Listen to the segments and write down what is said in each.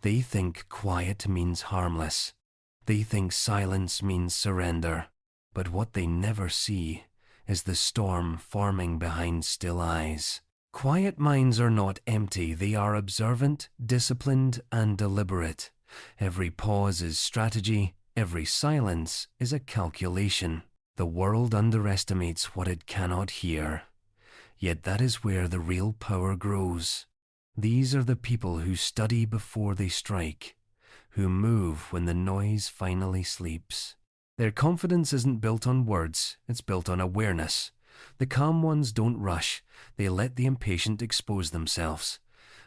They think quiet means harmless. They think silence means surrender. But what they never see is the storm forming behind still eyes. Quiet minds are not empty. They are observant, disciplined, and deliberate. Every pause is strategy. Every silence is a calculation. The world underestimates what it cannot hear. Yet that is where the real power grows. These are the people who study before they strike, who move when the noise finally sleeps. Their confidence isn't built on words, it's built on awareness. The calm ones don't rush, they let the impatient expose themselves.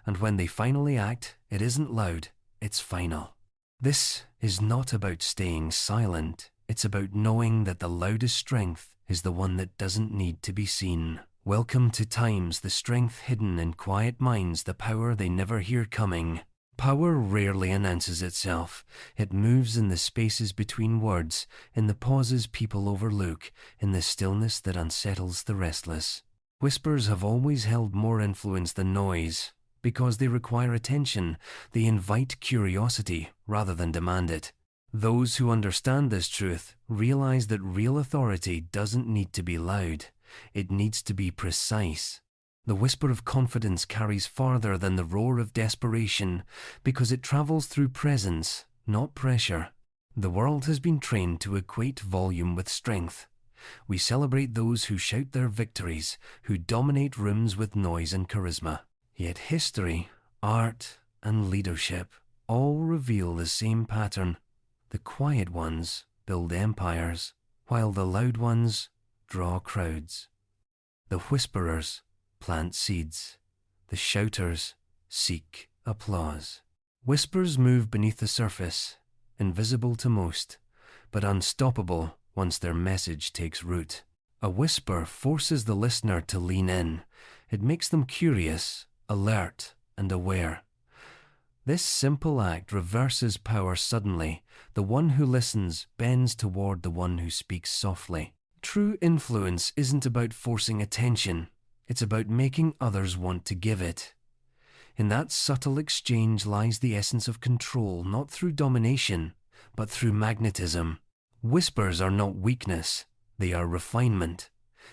And when they finally act, it isn't loud, it's final. This is not about staying silent, it's about knowing that the loudest strength is the one that doesn't need to be seen. Welcome to times, the strength hidden in quiet minds, the power they never hear coming. Power rarely announces itself. It moves in the spaces between words, in the pauses people overlook, in the stillness that unsettles the restless. Whispers have always held more influence than noise. Because they require attention, they invite curiosity rather than demand it. Those who understand this truth realize that real authority doesn't need to be loud. It needs to be precise. The whisper of confidence carries farther than the roar of desperation because it travels through presence, not pressure. The world has been trained to equate volume with strength. We celebrate those who shout their victories, who dominate rooms with noise and charisma. Yet history, art, and leadership all reveal the same pattern. The quiet ones build empires, while the loud ones draw crowds. The whisperers plant seeds. The shouters seek applause. Whispers move beneath the surface, invisible to most, but unstoppable once their message takes root. A whisper forces the listener to lean in. It makes them curious, alert, and aware. This simple act reverses power suddenly. The one who listens bends toward the one who speaks softly. True influence isn't about forcing attention. It's about making others want to give it. In that subtle exchange lies the essence of control, not through domination, but through magnetism. Whispers are not weakness, they are refinement.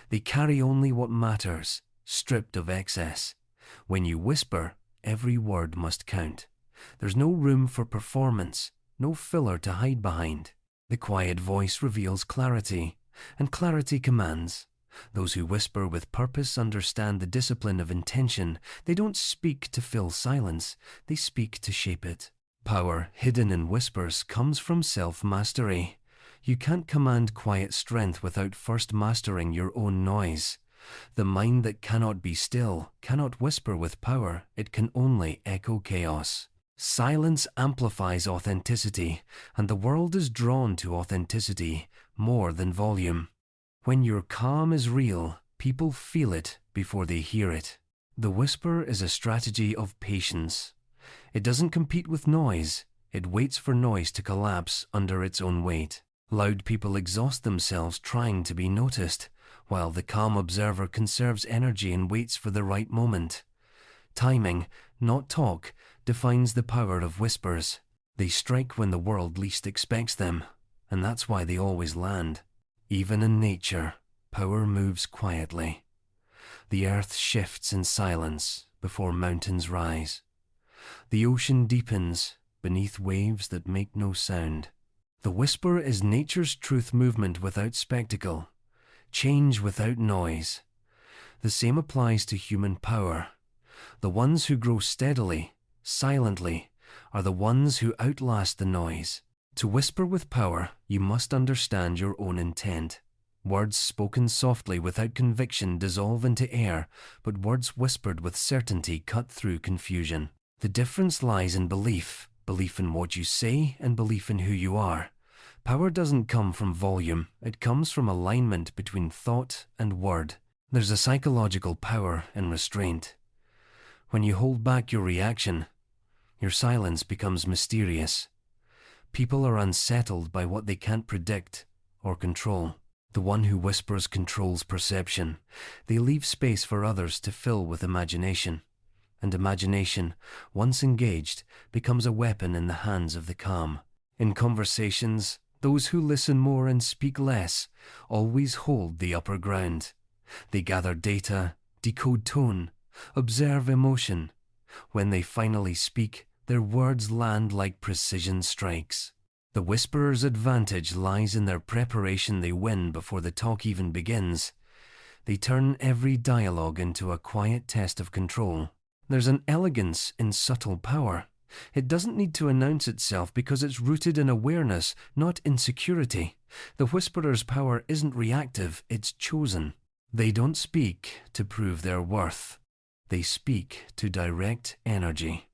They carry only what matters, stripped of excess. When you whisper, every word must count. There's no room for performance, no filler to hide behind. The quiet voice reveals clarity, and clarity commands. Those who whisper with purpose understand the discipline of intention. They don't speak to fill silence, they speak to shape it. Power hidden in whispers comes from self-mastery. You can't command quiet strength without first mastering your own noise. The mind that cannot be still cannot whisper with power, it can only echo chaos. Silence amplifies authenticity, and the world is drawn to authenticity more than volume. When your calm is real, people feel it before they hear it. The whisper is a strategy of patience. It doesn't compete with noise, it waits for noise to collapse under its own weight. Loud people exhaust themselves trying to be noticed, while the calm observer conserves energy and waits for the right moment. Timing, not talk, defines the power of whispers. They strike when the world least expects them, and that's why they always land. Even in nature, power moves quietly. The earth shifts in silence before mountains rise. The ocean deepens beneath waves that make no sound. The whisper is nature's truth movement without spectacle, change without noise. The same applies to human power. The ones who grow steadily, silently, are the ones who outlast the noise. To whisper with power, you must understand your own intent. Words spoken softly without conviction dissolve into air, but words whispered with certainty cut through confusion. The difference lies in belief in what you say and belief in who you are. Power doesn't come from volume, it comes from alignment between thought and word. There's a psychological power in restraint. When you hold back your reaction, your silence becomes mysterious. People are unsettled by what they can't predict or control. The one who whispers controls perception. They leave space for others to fill with imagination. and imagination, once engaged, becomes a weapon in the hands of the calm. In conversations, those who listen more and speak less always hold the upper ground. They gather data, decode tone, observe emotion. When they finally speak, their words land like precision strikes. The whisperer's advantage lies in their preparation. They win before the talk even begins. They turn every dialogue into a quiet test of control. There's an elegance in subtle power. It doesn't need to announce itself because it's rooted in awareness, not insecurity. The whisperer's power isn't reactive, it's chosen. They don't speak to prove their worth. They speak to direct energy.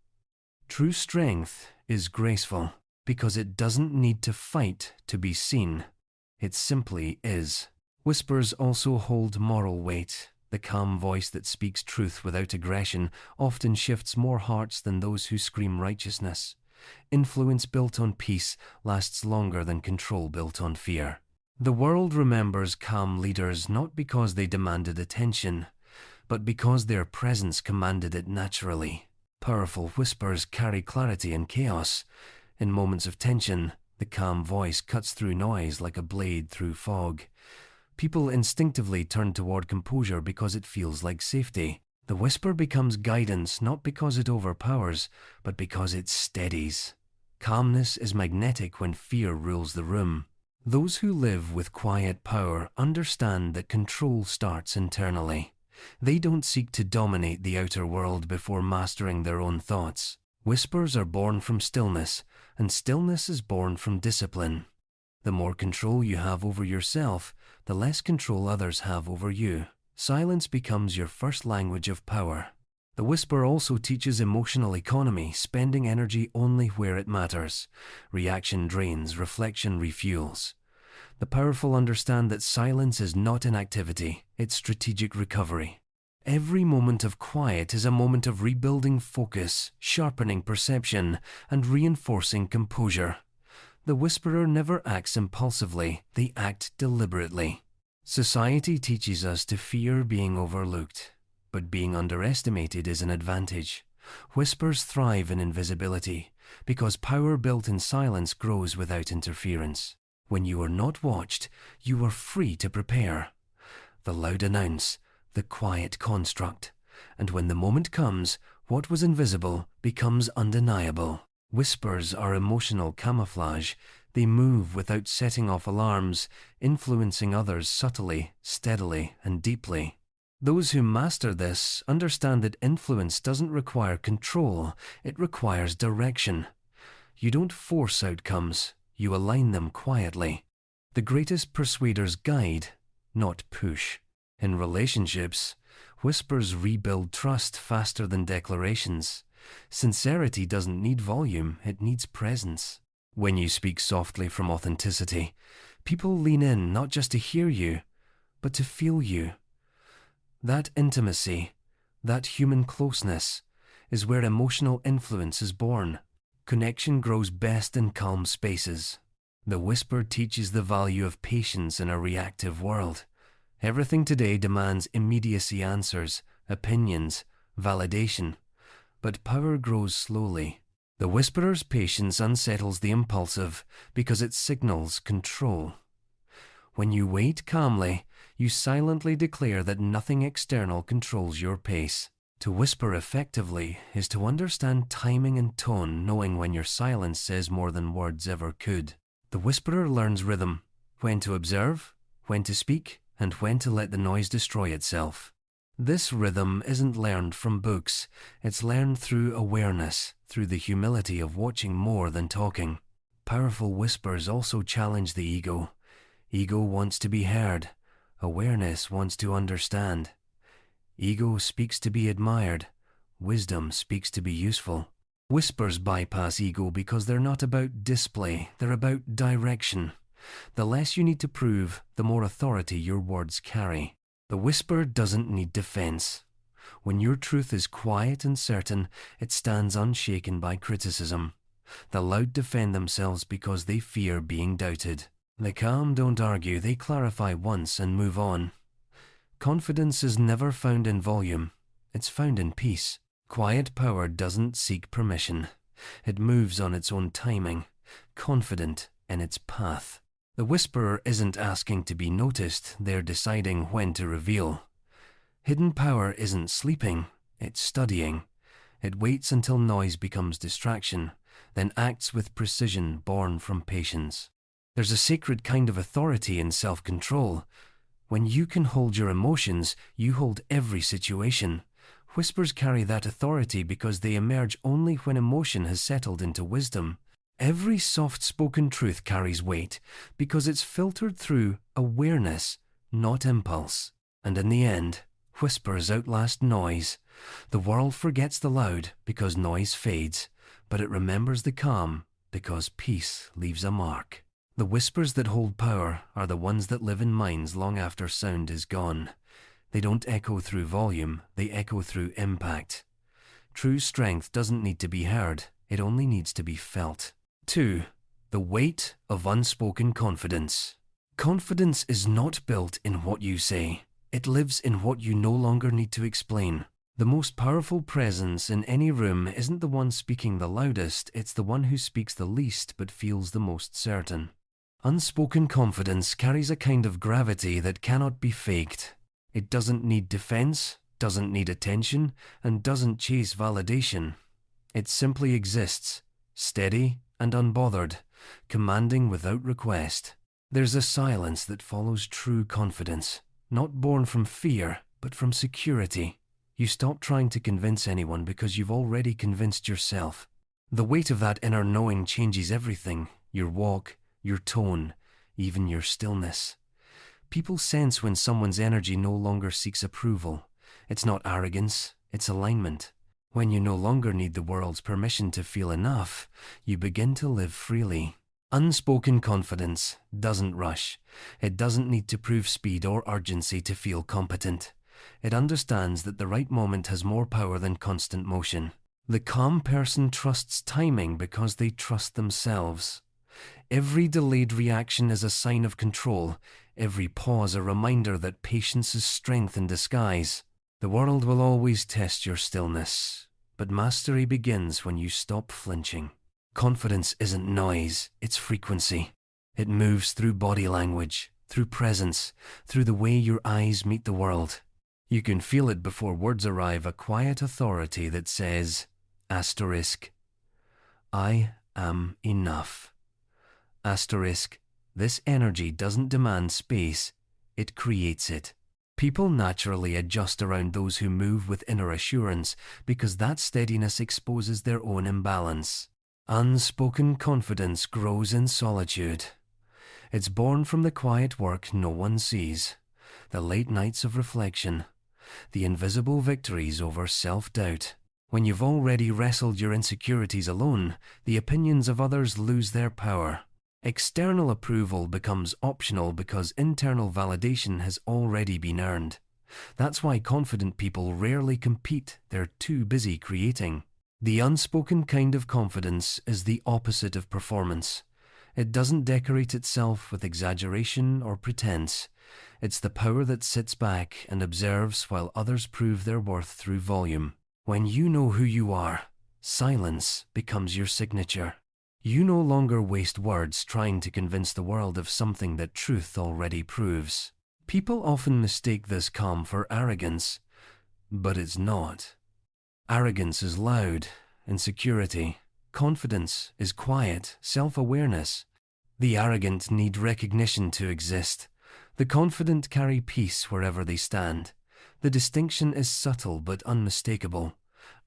True strength is graceful because it doesn't need to fight to be seen. It simply is. Whispers also hold moral weight. The calm voice that speaks truth without aggression often shifts more hearts than those who scream righteousness. Influence built on peace lasts longer than control built on fear. The world remembers calm leaders not because they demanded attention, but because their presence commanded it naturally. Powerful whispers carry clarity in chaos. In moments of tension, the calm voice cuts through noise like a blade through fog. People instinctively turn toward composure because it feels like safety. The whisper becomes guidance not because it overpowers, but because it steadies. Calmness is magnetic when fear rules the room. Those who live with quiet power understand that control starts internally. They don't seek to dominate the outer world before mastering their own thoughts. Whispers are born from stillness, and stillness is born from discipline. The more control you have over yourself, the less control others have over you. Silence becomes your first language of power. The whisper also teaches emotional economy, spending energy only where it matters. Reaction drains, reflection refuels. The powerful understand that silence is not inactivity, it's strategic recovery. Every moment of quiet is a moment of rebuilding focus, sharpening perception, and reinforcing composure. The whisperer never acts impulsively, they act deliberately. Society teaches us to fear being overlooked, but being underestimated is an advantage. Whispers thrive in invisibility, because power built in silence grows without interference. When you are not watched, you are free to prepare. The loud announce, the quiet construct, and when the moment comes, what was invisible becomes undeniable. Whispers are emotional camouflage. They move without setting off alarms, influencing others subtly, steadily, and deeply. Those who master this understand that influence doesn't require control, it requires direction. You don't force outcomes, you align them quietly. The greatest persuaders guide, not push. In relationships, whispers rebuild trust faster than declarations. Sincerity doesn't need volume, it needs presence. When you speak softly from authenticity, people lean in not just to hear you, but to feel you. That intimacy, that human closeness, is where emotional influence is born. Connection grows best in calm spaces. The whisper teaches the value of patience in a reactive world. Everything today demands immediacy answers, opinions, validation. But power grows slowly. The whisperer's patience unsettles the impulsive because it signals control. When you wait calmly, you silently declare that nothing external controls your pace. To whisper effectively is to understand timing and tone, knowing when your silence says more than words ever could. The whisperer learns rhythm, when to observe, when to speak, and when to let the noise destroy itself. This rhythm isn't learned from books, it's learned through awareness, through the humility of watching more than talking. Powerful whispers also challenge the ego. Ego wants to be heard. Awareness wants to understand. Ego speaks to be admired. Wisdom speaks to be useful. Whispers bypass ego because they're not about display, they're about direction. The less you need to prove, the more authority your words carry. The whisper doesn't need defense. When your truth is quiet and certain, it stands unshaken by criticism. The loud defend themselves because they fear being doubted. The calm don't argue, they clarify once and move on. Confidence is never found in volume, it's found in peace. Quiet power doesn't seek permission. It moves on its own timing, confident in its path. The whisperer isn't asking to be noticed, they're deciding when to reveal. Hidden power isn't sleeping, it's studying. It waits until noise becomes distraction, then acts with precision born from patience. There's a sacred kind of authority in self-control. When you can hold your emotions, you hold every situation. Whispers carry that authority because they emerge only when emotion has settled into wisdom. Every soft-spoken truth carries weight because it's filtered through awareness, not impulse. And in the end, whispers outlast noise. The world forgets the loud because noise fades, but it remembers the calm because peace leaves a mark. The whispers that hold power are the ones that live in minds long after sound is gone. They don't echo through volume, they echo through impact. True strength doesn't need to be heard, it only needs to be felt. 2. The weight of unspoken confidence. Confidence is not built in what you say. It lives in what you no longer need to explain. The most powerful presence in any room isn't the one speaking the loudest, it's the one who speaks the least but feels the most certain. Unspoken confidence carries a kind of gravity that cannot be faked. It doesn't need defense, doesn't need attention, and doesn't chase validation. It simply exists, steady and unbothered, commanding without request. There's a silence that follows true confidence, not born from fear, but from security. You stop trying to convince anyone because you've already convinced yourself. The weight of that inner knowing changes everything, your walk, your tone, even your stillness. People sense when someone's energy no longer seeks approval. It's not arrogance, it's alignment. When you no longer need the world's permission to feel enough, you begin to live freely. Unspoken confidence doesn't rush. It doesn't need to prove speed or urgency to feel competent. It understands that the right moment has more power than constant motion. The calm person trusts timing because they trust themselves. Every delayed reaction is a sign of control, every pause a reminder that patience is strength in disguise. The world will always test your stillness, but mastery begins when you stop flinching. Confidence isn't noise, it's frequency. It moves through body language, through presence, through the way your eyes meet the world. You can feel it before words arrive, a quiet authority that says, asterisk, I am enough. Asterisk, this energy doesn't demand space, it creates it. People naturally adjust around those who move with inner assurance because that steadiness exposes their own imbalance. Unspoken confidence grows in solitude. It's born from the quiet work no one sees, the late nights of reflection, the invisible victories over self-doubt. When you've already wrestled your insecurities alone, the opinions of others lose their power. External approval becomes optional because internal validation has already been earned. That's why confident people rarely compete, they're too busy creating. The unspoken kind of confidence is the opposite of performance. It doesn't decorate itself with exaggeration or pretense. It's the power that sits back and observes while others prove their worth through volume. When you know who you are, silence becomes your signature. You no longer waste words trying to convince the world of something that truth already proves. People often mistake this calm for arrogance, but it's not. Arrogance is loud, insecurity. Confidence is quiet, self-awareness. The arrogant need recognition to exist. The confident carry peace wherever they stand. The distinction is subtle but unmistakable.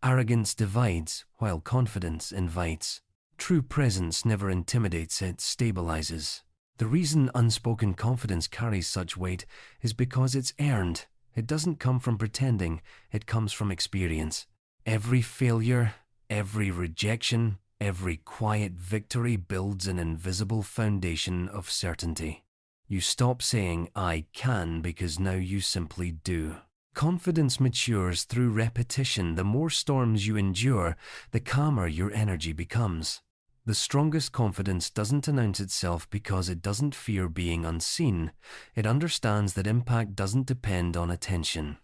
Arrogance divides, while confidence invites. True presence never intimidates, it stabilizes. The reason unspoken confidence carries such weight is because it's earned. It doesn't come from pretending, it comes from experience. Every failure, every rejection, every quiet victory builds an invisible foundation of certainty. You stop saying, I can, because now you simply do. Confidence matures through repetition. The more storms you endure, the calmer your energy becomes. The strongest confidence doesn't announce itself because it doesn't fear being unseen. It understands that impact doesn't depend on attention.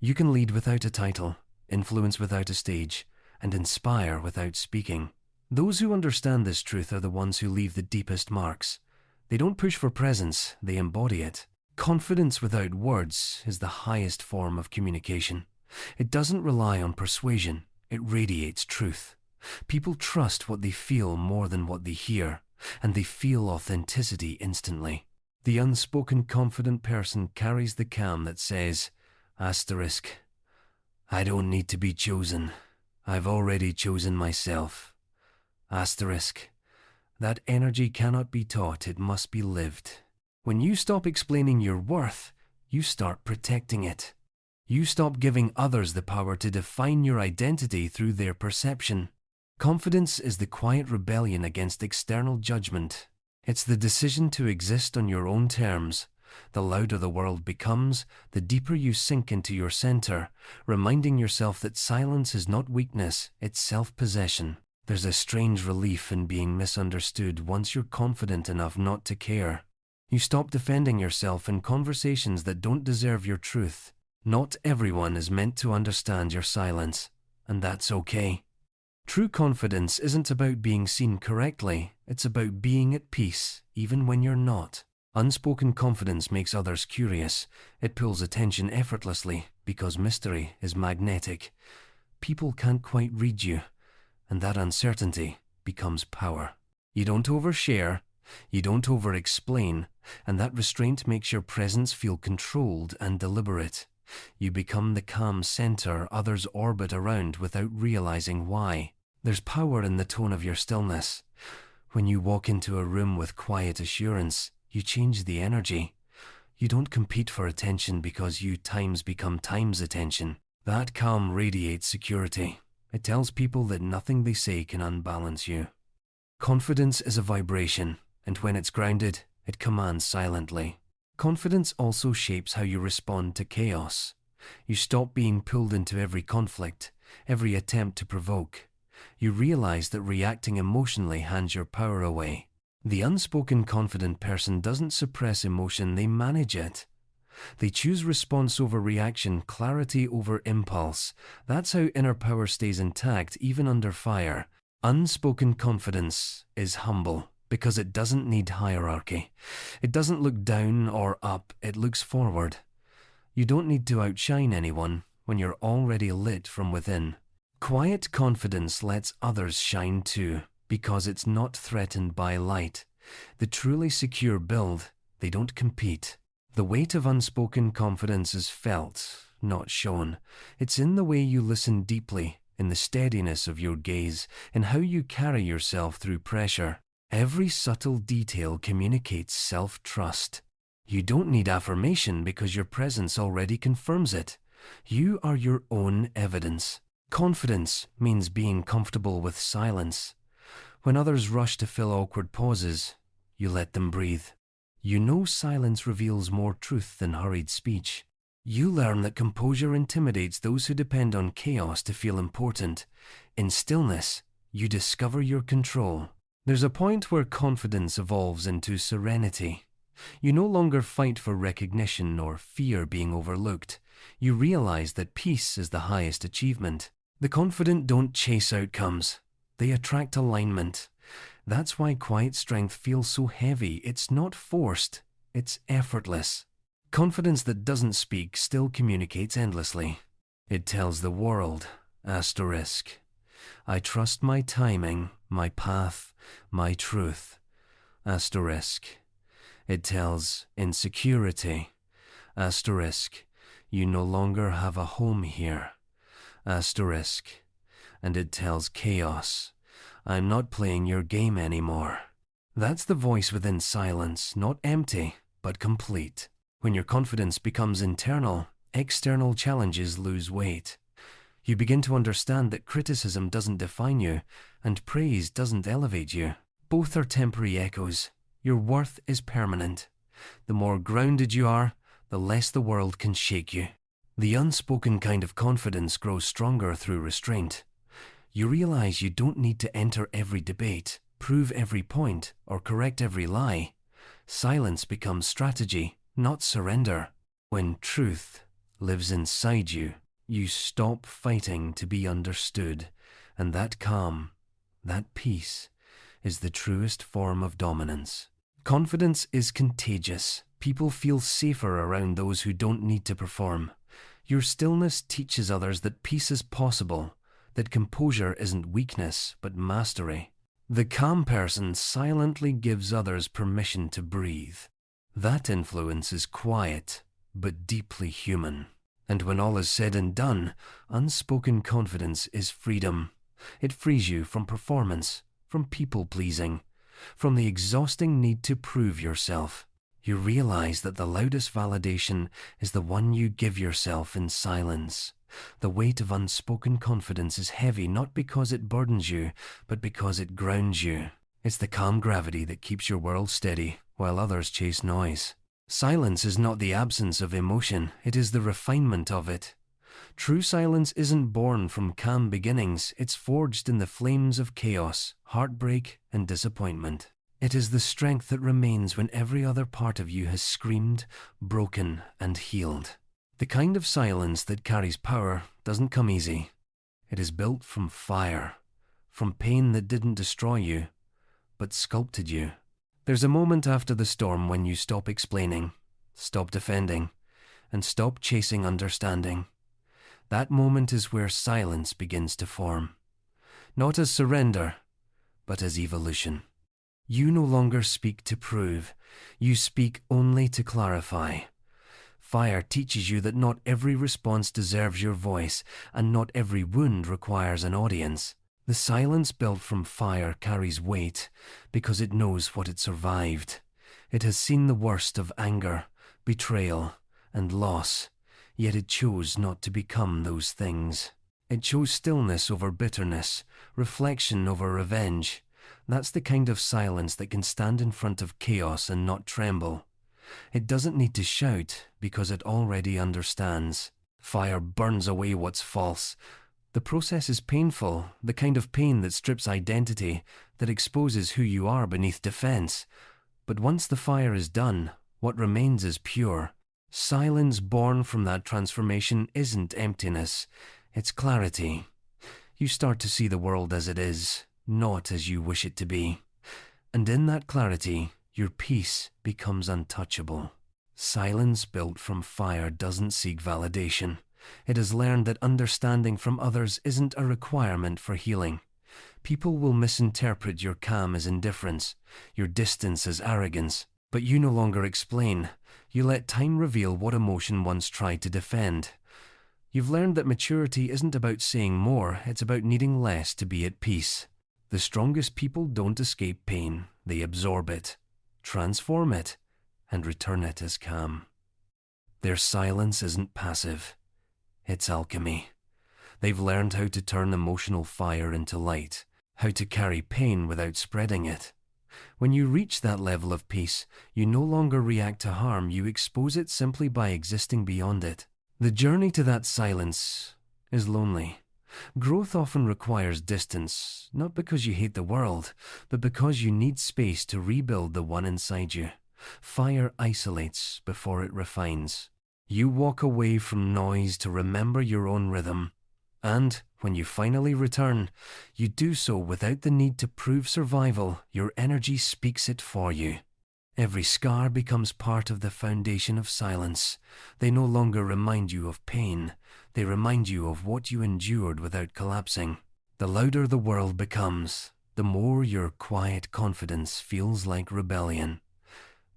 You can lead without a title. influence without a stage, and inspire without speaking. Those who understand this truth are the ones who leave the deepest marks. They don't push for presence, they embody it. Confidence without words is the highest form of communication. It doesn't rely on persuasion, it radiates truth. People trust what they feel more than what they hear, and they feel authenticity instantly. The unspoken confident person carries the calm that says, asterisk, I don't need to be chosen. I've already chosen myself. Asterisk, that energy cannot be taught, it must be lived. When you stop explaining your worth, you start protecting it. You stop giving others the power to define your identity through their perception. Confidence is the quiet rebellion against external judgment. It's the decision to exist on your own terms. The louder the world becomes, the deeper you sink into your center, reminding yourself that silence is not weakness, it's self-possession. There's a strange relief in being misunderstood once you're confident enough not to care. You stop defending yourself in conversations that don't deserve your truth. Not everyone is meant to understand your silence, and that's okay. True confidence isn't about being seen correctly, it's about being at peace, even when you're not. Unspoken confidence makes others curious. It pulls attention effortlessly because mystery is magnetic. People can't quite read you, and that uncertainty becomes power. You don't overshare, you don't over-explain, and that restraint makes your presence feel controlled and deliberate. You become the calm center others orbit around without realizing why. There's power in the tone of your stillness. When you walk into a room with quiet assurance, you change the energy. You don't compete for attention because you times become times attention. That calm radiates security. It tells people that nothing they say can unbalance you. Confidence is a vibration, and when it's grounded, it commands silently. Confidence also shapes how you respond to chaos. You stop being pulled into every conflict, every attempt to provoke. You realize that reacting emotionally hands your power away. The unspoken confident person doesn't suppress emotion, they manage it. They choose response over reaction, clarity over impulse. That's how inner power stays intact even under fire. Unspoken confidence is humble because it doesn't need hierarchy. It doesn't look down or up, it looks forward. You don't need to outshine anyone when you're already lit from within. Quiet confidence lets others shine too, because it's not threatened by light. The truly secure build, they don't compete. The weight of unspoken confidence is felt, not shown. It's in the way you listen deeply, in the steadiness of your gaze, in how you carry yourself through pressure. Every subtle detail communicates self-trust. You don't need affirmation because your presence already confirms it. You are your own evidence. Confidence means being comfortable with silence. When others rush to fill awkward pauses, you let them breathe. You know silence reveals more truth than hurried speech. You learn that composure intimidates those who depend on chaos to feel important. In stillness, you discover your control. There's a point where confidence evolves into serenity. You no longer fight for recognition or fear being overlooked. You realize that peace is the highest achievement. The confident don't chase outcomes. They attract alignment. That's why quiet strength feels so heavy. It's not forced. It's effortless. Confidence that doesn't speak still communicates endlessly. It tells the world, asterisk, I trust my timing, my path, my truth, asterisk. It tells insecurity, asterisk, you no longer have a home here, asterisk. And it tells chaos, I'm not playing your game anymore. That's the voice within silence, not empty, but complete. When your confidence becomes internal, external challenges lose weight. You begin to understand that criticism doesn't define you, and praise doesn't elevate you. Both are temporary echoes. Your worth is permanent. The more grounded you are, the less the world can shake you. The unspoken kind of confidence grows stronger through restraint. You realize you don't need to enter every debate, prove every point, or correct every lie. Silence becomes strategy, not surrender. When truth lives inside you, You stop fighting to be understood, and that calm, that peace, is the truest form of dominance. Confidence is contagious. People feel safer around those who don't need to perform. Your stillness teaches others that peace is possible, that composure isn't weakness, but mastery. The calm person silently gives others permission to breathe. That influence is quiet, but deeply human. And when all is said and done, unspoken confidence is freedom. It frees you from performance, from people-pleasing, from the exhausting need to prove yourself. You realize that the loudest validation is the one you give yourself in silence. The weight of unspoken confidence is heavy not because it burdens you, but because it grounds you. It's the calm gravity that keeps your world steady while others chase noise. Silence is not the absence of emotion, it is the refinement of it. True silence isn't born from calm beginnings, it's forged in the flames of chaos, heartbreak, and disappointment. It is the strength that remains when every other part of you has screamed, broken, and healed. The kind of silence that carries power doesn't come easy. It is built from fire, from pain that didn't destroy you, but sculpted you. There's a moment after the storm when you stop explaining, stop defending, and stop chasing understanding. That moment is where silence begins to form. Not as surrender, but as evolution. You no longer speak to prove, you speak only to clarify. Fire teaches you that not every response deserves your voice, and not every wound requires an audience. The silence built from fire carries weight because it knows what it survived. It has seen the worst of anger, betrayal, and loss, yet it chose not to become those things. It chose stillness over bitterness, reflection over revenge. That's the kind of silence that can stand in front of chaos and not tremble. It doesn't need to shout because it already understands. Fire burns away what's false. The process is painful, the kind of pain that strips identity, that exposes who you are beneath defense. But once the fire is done, what remains is pure. Silence born from that transformation isn't emptiness, it's clarity. You start to see the world as it is, not as you wish it to be. And in that clarity, your peace becomes untouchable. Silence built from fire doesn't seek validation. It has learned that understanding from others isn't a requirement for healing. People will misinterpret your calm as indifference, your distance as arrogance, but you no longer explain. You let time reveal what emotion once tried to defend. You've learned that maturity isn't about saying more, it's about needing less to be at peace. The strongest people don't escape pain, they absorb it, transform it, and return it as calm. Their silence isn't passive. It's alchemy. They've learned how to turn emotional fire into light, how to carry pain without spreading it. When you reach that level of peace, you no longer react to harm, you expose it simply by existing beyond it. The journey to that silence is lonely. Growth often requires distance, not because you hate the world, but because you need space to rebuild the one inside you. Fire isolates before it refines. You walk away from noise to remember your own rhythm, and when you finally return, you do so without the need to prove survival. Your energy speaks it for you. Every scar becomes part of the foundation of silence. They no longer remind you of pain. They remind you of what you endured without collapsing. The louder the world becomes, the more your quiet confidence feels like rebellion.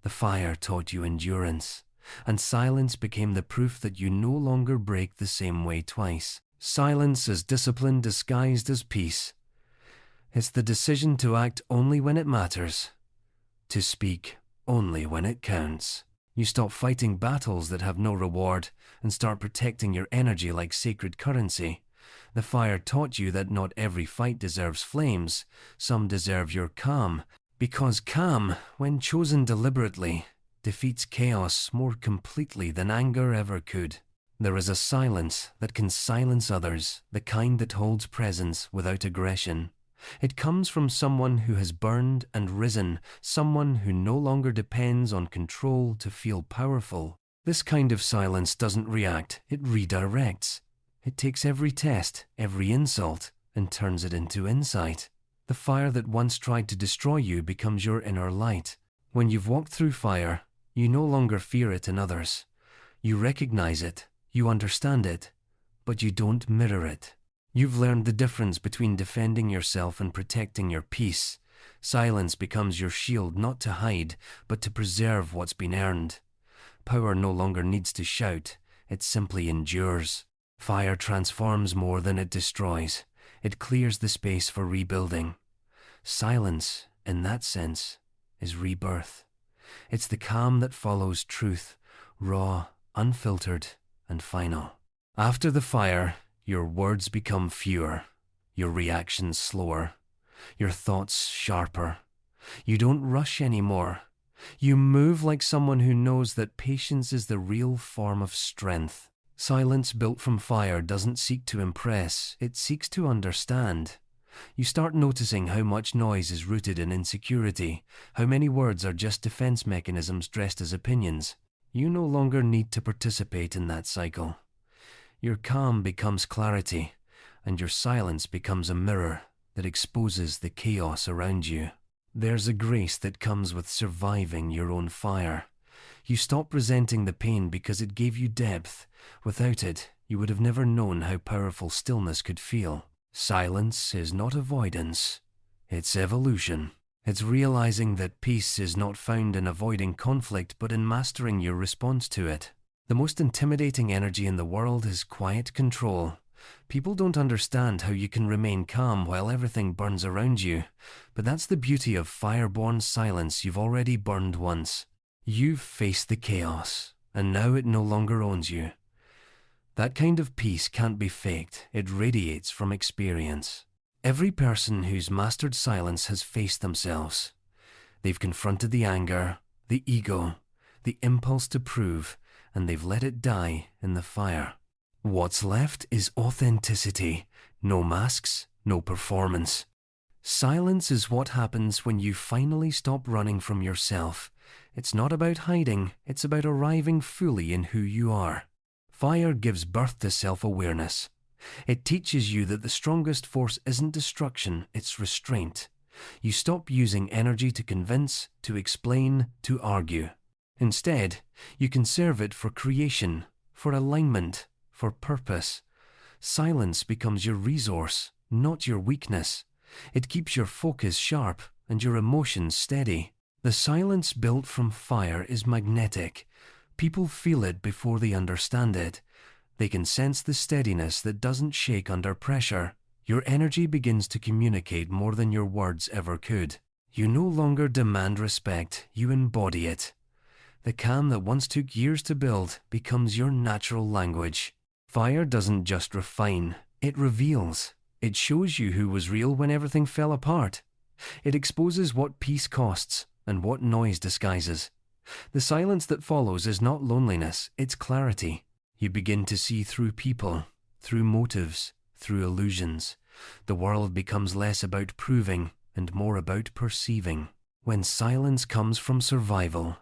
The fire taught you endurance, and silence became the proof that you no longer break the same way twice. Silence as discipline disguised as peace. It's the decision to act only when it matters, to speak only when it counts. You stop fighting battles that have no reward and start protecting your energy like sacred currency. The fire taught you that not every fight deserves flames. Some deserve your calm, because calm, when chosen deliberately, defeats chaos more completely than anger ever could. There is a silence that can silence others, the kind that holds presence without aggression. It comes from someone who has burned and risen, someone who no longer depends on control to feel powerful. This kind of silence doesn't react, it redirects. It takes every test, every insult, and turns it into insight. The fire that once tried to destroy you becomes your inner light. When you've walked through fire, you no longer fear it in others. You recognize it, you understand it, but you don't mirror it. You've learned the difference between defending yourself and protecting your peace. Silence becomes your shield, not to hide, but to preserve what's been earned. Power no longer needs to shout, it simply endures. Fire transforms more than it destroys. It clears the space for rebuilding. Silence, in that sense, is rebirth. It's the calm that follows truth, raw, unfiltered, and final. After the fire, your words become fewer, your reactions slower, your thoughts sharper. You don't rush anymore. You move like someone who knows that patience is the real form of strength. Silence built from fire doesn't seek to impress, it seeks to understand. You start noticing how much noise is rooted in insecurity, how many words are just defense mechanisms dressed as opinions. You no longer need to participate in that cycle. Your calm becomes clarity, and your silence becomes a mirror that exposes the chaos around you. There's a grace that comes with surviving your own fire. You stop resenting the pain because it gave you depth. Without it, you would have never known how powerful stillness could feel. Silence is not avoidance, it's evolution. It's realizing that peace is not found in avoiding conflict but in mastering your response to it. The most intimidating energy in the world is quiet control. People don't understand how you can remain calm while everything burns around you, but that's the beauty of fire-born silence. You've already burned once. You've faced the chaos, and now it no longer owns you. That kind of peace can't be faked. It radiates from experience. Every person who's mastered silence has faced themselves. They've confronted the anger, the ego, the impulse to prove, and they've let it die in the fire. What's left is authenticity. No masks, no performance. Silence is what happens when you finally stop running from yourself. It's not about hiding, it's about arriving fully in who you are. Fire gives birth to self-awareness. It teaches you that the strongest force isn't destruction, it's restraint. You stop using energy to convince, to explain, to argue. Instead, you conserve it for creation, for alignment, for purpose. Silence becomes your resource, not your weakness. It keeps your focus sharp and your emotions steady. The silence built from fire is magnetic. People feel it before they understand it. They can sense the steadiness that doesn't shake under pressure. Your energy begins to communicate more than your words ever could. You no longer demand respect, you embody it. The calm that once took years to build becomes your natural language. Fire doesn't just refine, it reveals. It shows you who was real when everything fell apart. It exposes what peace costs and what noise disguises. The silence that follows is not loneliness, it's clarity. You begin to see through people, through motives, through illusions. The world becomes less about proving and more about perceiving. When silence comes from survival,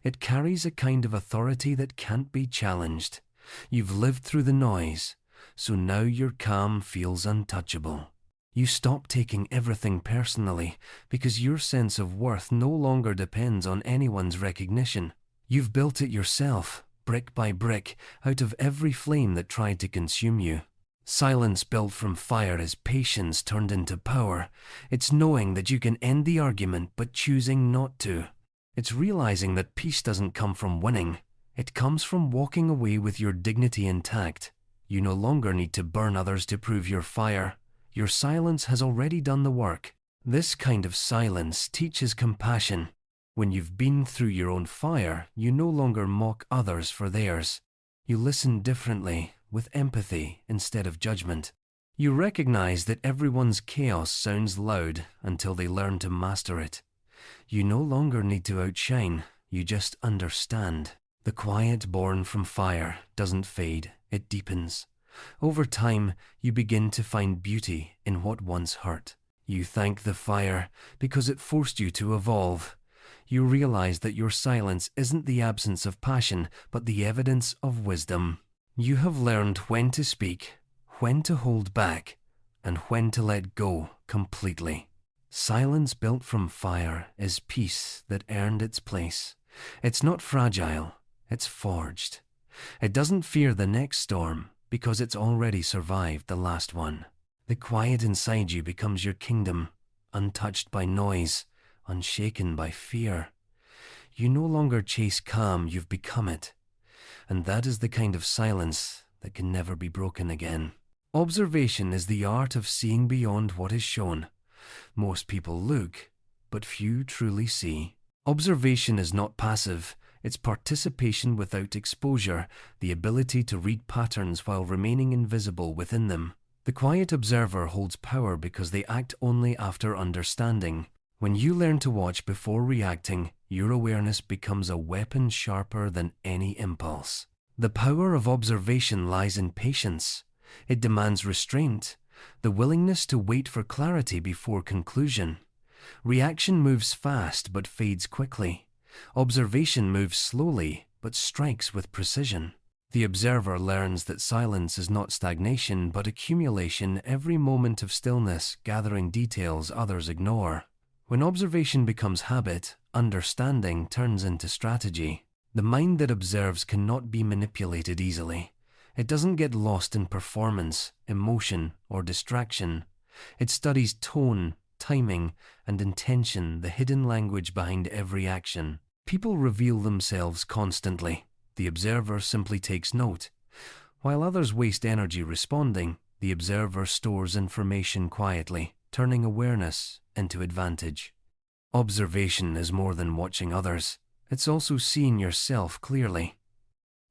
it carries a kind of authority that can't be challenged. You've lived through the noise, so now your calm feels untouchable. You stop taking everything personally because your sense of worth no longer depends on anyone's recognition. You've built it yourself, brick by brick, out of every flame that tried to consume you. Silence built from fire is patience turned into power. It's knowing that you can end the argument but choosing not to. It's realizing that peace doesn't come from winning. It comes from walking away with your dignity intact. You no longer need to burn others to prove your fire. Your silence has already done the work. This kind of silence teaches compassion. When you've been through your own fire, you no longer mock others for theirs. You listen differently, with empathy instead of judgment. You recognize that everyone's chaos sounds loud until they learn to master it. You no longer need to outshine, you just understand. The quiet born from fire doesn't fade, it deepens. Over time, you begin to find beauty in what once hurt. You thank the fire because it forced you to evolve. You realize that your silence isn't the absence of passion, but the evidence of wisdom. You have learned when to speak, when to hold back and when to let go completely. Silence built from fire is peace that earned its place. It's not fragile, it's forged. It doesn't fear the next storm because it's already survived the last one. The quiet inside you becomes your kingdom, untouched by noise, unshaken by fear. You no longer chase calm, you've become it. And that is the kind of silence that can never be broken again. Observation is the art of seeing beyond what is shown. Most people look, but few truly see. Observation is not passive, it's participation without exposure, the ability to read patterns while remaining invisible within them. The quiet observer holds power because they act only after understanding. When you learn to watch before reacting, your awareness becomes a weapon sharper than any impulse. The power of observation lies in patience. It demands restraint, the willingness to wait for clarity before conclusion. Reaction moves fast but fades quickly. Observation moves slowly but strikes with precision. The observer learns that silence is not stagnation but accumulation, every moment of stillness gathering details others ignore. When observation becomes habit, understanding turns into strategy. The mind that observes cannot be manipulated easily. It doesn't get lost in performance, emotion, or distraction. It studies tone, timing, and intention, the hidden language behind every action. People reveal themselves constantly. The observer simply takes note. While others waste energy responding, the observer stores information quietly, turning awareness into advantage. Observation is more than watching others. It's also seeing yourself clearly.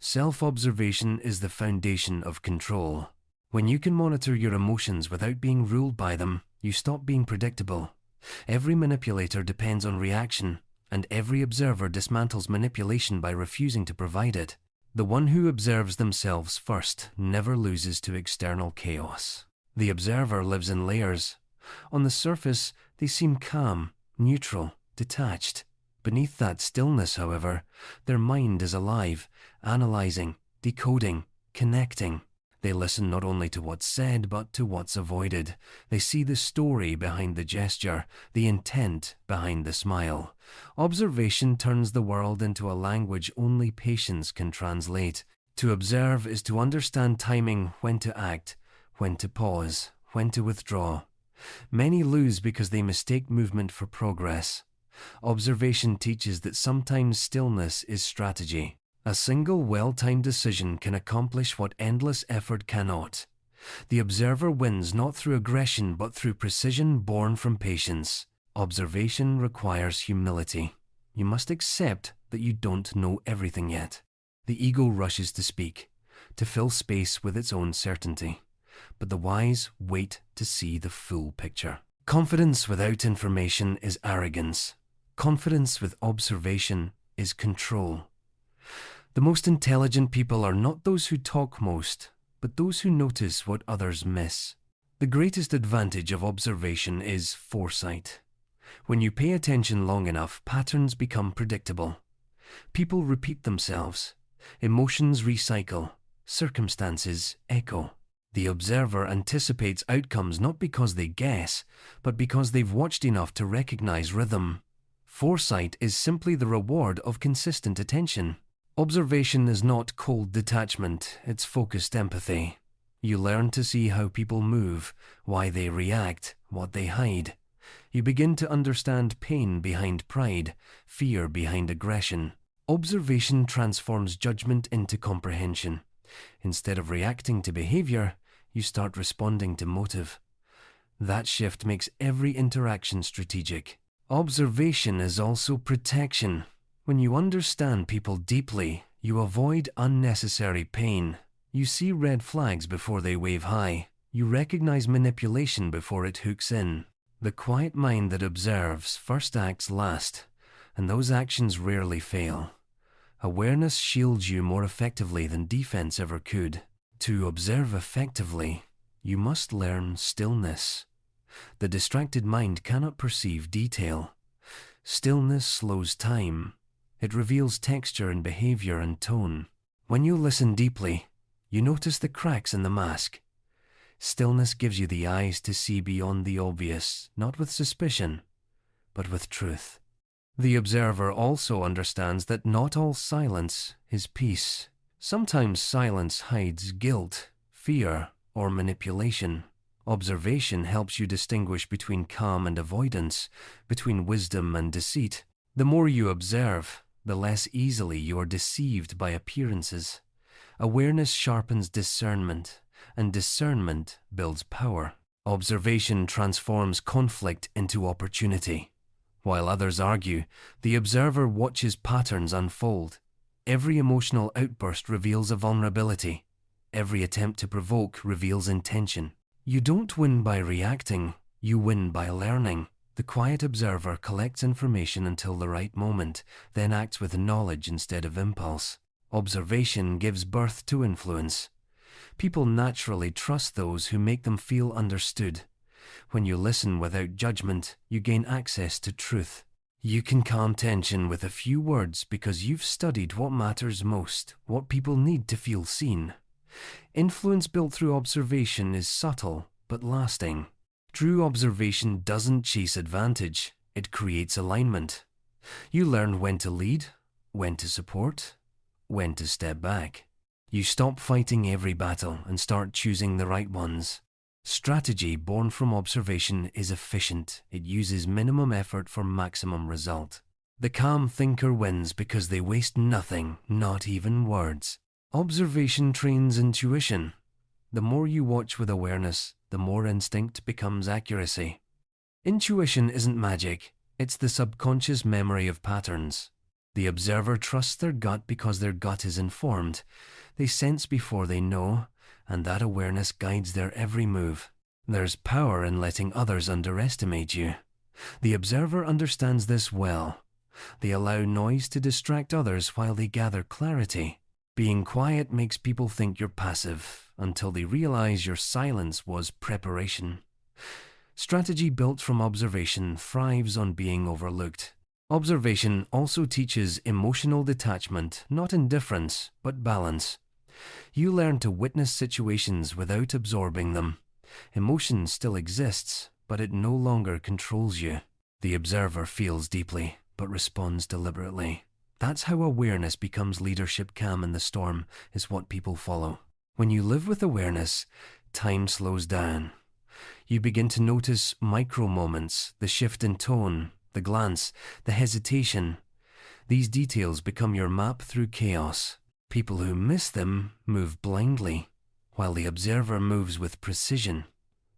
Self-observation is the foundation of control. When you can monitor your emotions without being ruled by them, you stop being predictable. Every manipulator depends on reaction, and every observer dismantles manipulation by refusing to provide it. The one who observes themselves first never loses to external chaos. The observer lives in layers. On the surface, they seem calm, neutral, detached. Beneath that stillness, however, their mind is alive, analyzing, decoding, connecting. They listen not only to what's said, but to what's avoided. They see the story behind the gesture, the intent behind the smile. Observation turns the world into a language only patience can translate. To observe is to understand timing, when to act, when to pause, when to withdraw. Many lose because they mistake movement for progress. Observation teaches that sometimes stillness is strategy. A single well-timed decision can accomplish what endless effort cannot. The observer wins not through aggression but through precision born from patience. Observation requires humility. You must accept that you don't know everything yet. The ego rushes to speak, to fill space with its own certainty. But the wise wait to see the full picture. Confidence without information is arrogance. Confidence with observation is control. The most intelligent people are not those who talk most, but those who notice what others miss. The greatest advantage of observation is foresight. When you pay attention long enough, patterns become predictable. People repeat themselves. Emotions recycle. Circumstances echo. The observer anticipates outcomes not because they guess, but because they've watched enough to recognize rhythm. Foresight is simply the reward of consistent attention. Observation is not cold detachment, it's focused empathy. You learn to see how people move, why they react, what they hide. You begin to understand pain behind pride, fear behind aggression. Observation transforms judgment into comprehension. Instead of reacting to behavior, you start responding to motive. That shift makes every interaction strategic. Observation is also protection. When you understand people deeply, you avoid unnecessary pain. You see red flags before they wave high. You recognize manipulation before it hooks in. The quiet mind that observes first acts last, and those actions rarely fail. Awareness shields you more effectively than defense ever could. To observe effectively, you must learn stillness. The distracted mind cannot perceive detail. Stillness slows time. It reveals texture in behavior and tone. When you listen deeply, you notice the cracks in the mask. Stillness gives you the eyes to see beyond the obvious, not with suspicion, but with truth. The observer also understands that not all silence is peace. Sometimes silence hides guilt, fear, or manipulation. Observation helps you distinguish between calm and avoidance, between wisdom and deceit. The more you observe, the less easily you are deceived by appearances. Awareness sharpens discernment, and discernment builds power. Observation transforms conflict into opportunity. While others argue, the observer watches patterns unfold. Every emotional outburst reveals a vulnerability. Every attempt to provoke reveals intention. You don't win by reacting, you win by learning. The quiet observer collects information until the right moment, then acts with knowledge instead of impulse. Observation gives birth to influence. People naturally trust those who make them feel understood. When you listen without judgment, you gain access to truth. You can calm tension with a few words because you've studied what matters most, what people need to feel seen. Influence built through observation is subtle but lasting. True observation doesn't chase advantage, it creates alignment. You learn when to lead, when to support, when to step back. You stop fighting every battle and start choosing the right ones. Strategy born from observation is efficient. It uses minimum effort for maximum result. The calm thinker wins because they waste nothing, not even words. Observation trains intuition. The more you watch with awareness, the more instinct becomes accuracy. Intuition isn't magic, it's the subconscious memory of patterns. The observer trusts their gut because their gut is informed. They sense before they know, and that awareness guides their every move. There's power in letting others underestimate you. The observer understands this well. They allow noise to distract others while they gather clarity. Being quiet makes people think you're passive, until they realize your silence was preparation. Strategy built from observation thrives on being overlooked. Observation also teaches emotional detachment, not indifference, but balance. You learn to witness situations without absorbing them. Emotion still exists, but it no longer controls you. The observer feels deeply, but responds deliberately. That's how awareness becomes leadership. Calm in the storm is what people follow. When you live with awareness, time slows down. You begin to notice micro moments, the shift in tone, the glance, the hesitation. These details become your map through chaos. People who miss them move blindly, while the observer moves with precision.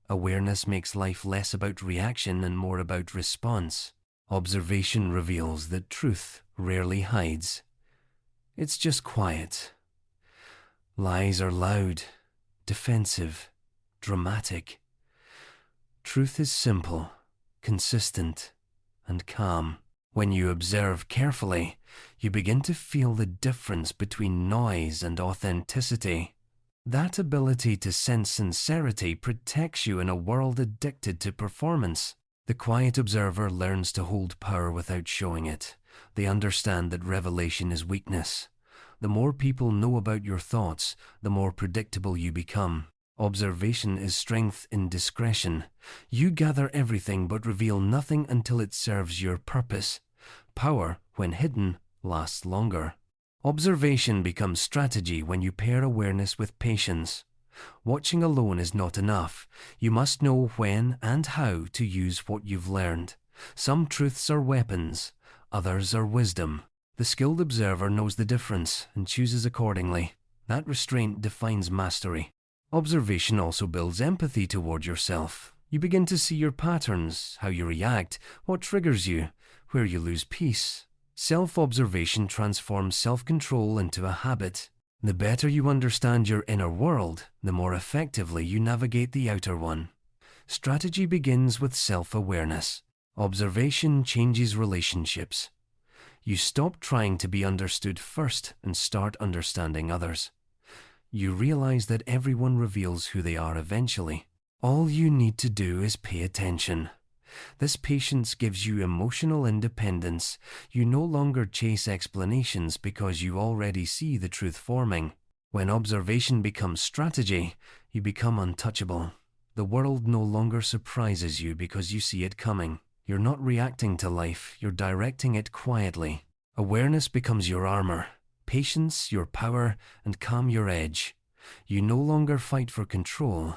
Awareness makes life less about reaction and more about response. Observation reveals that truth rarely hides. It's just quiet. Lies are loud, defensive, dramatic. Truth is simple, consistent, and calm. When you observe carefully, you begin to feel the difference between noise and authenticity. That ability to sense sincerity protects you in a world addicted to performance. The quiet observer learns to hold power without showing it. They understand that revelation is weakness. The more people know about your thoughts, the more predictable you become. Observation is strength in discretion. You gather everything but reveal nothing until it serves your purpose. Power, when hidden, lasts longer. Observation becomes strategy when you pair awareness with patience. Watching alone is not enough. You must know when and how to use what you've learned. Some truths are weapons, others are wisdom. The skilled observer knows the difference and chooses accordingly. That restraint defines mastery. Observation also builds empathy toward yourself. You begin to see your patterns, how you react, what triggers you, where you lose peace. Self-observation transforms self-control into a habit. The better you understand your inner world, the more effectively you navigate the outer one. Strategy begins with self-awareness. Observation changes relationships. You stop trying to be understood first and start understanding others. You realize that everyone reveals who they are eventually. All you need to do is pay attention. This patience gives you emotional independence. You no longer chase explanations because you already see the truth forming. When observation becomes strategy, You become untouchable. The world no longer surprises you because you see it coming. You're not reacting to life, you're directing it quietly. Awareness becomes your armor, patience your power, and calm your edge. You no longer fight for control.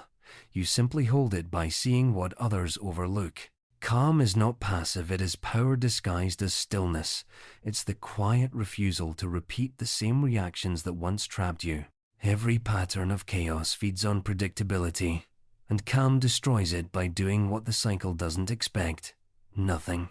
You simply hold it by seeing what others overlook. Calm is not passive, it is power disguised as stillness. It's the quiet refusal to repeat the same reactions that once trapped you. Every pattern of chaos feeds on predictability, and calm destroys it by doing what the cycle doesn't expect: nothing.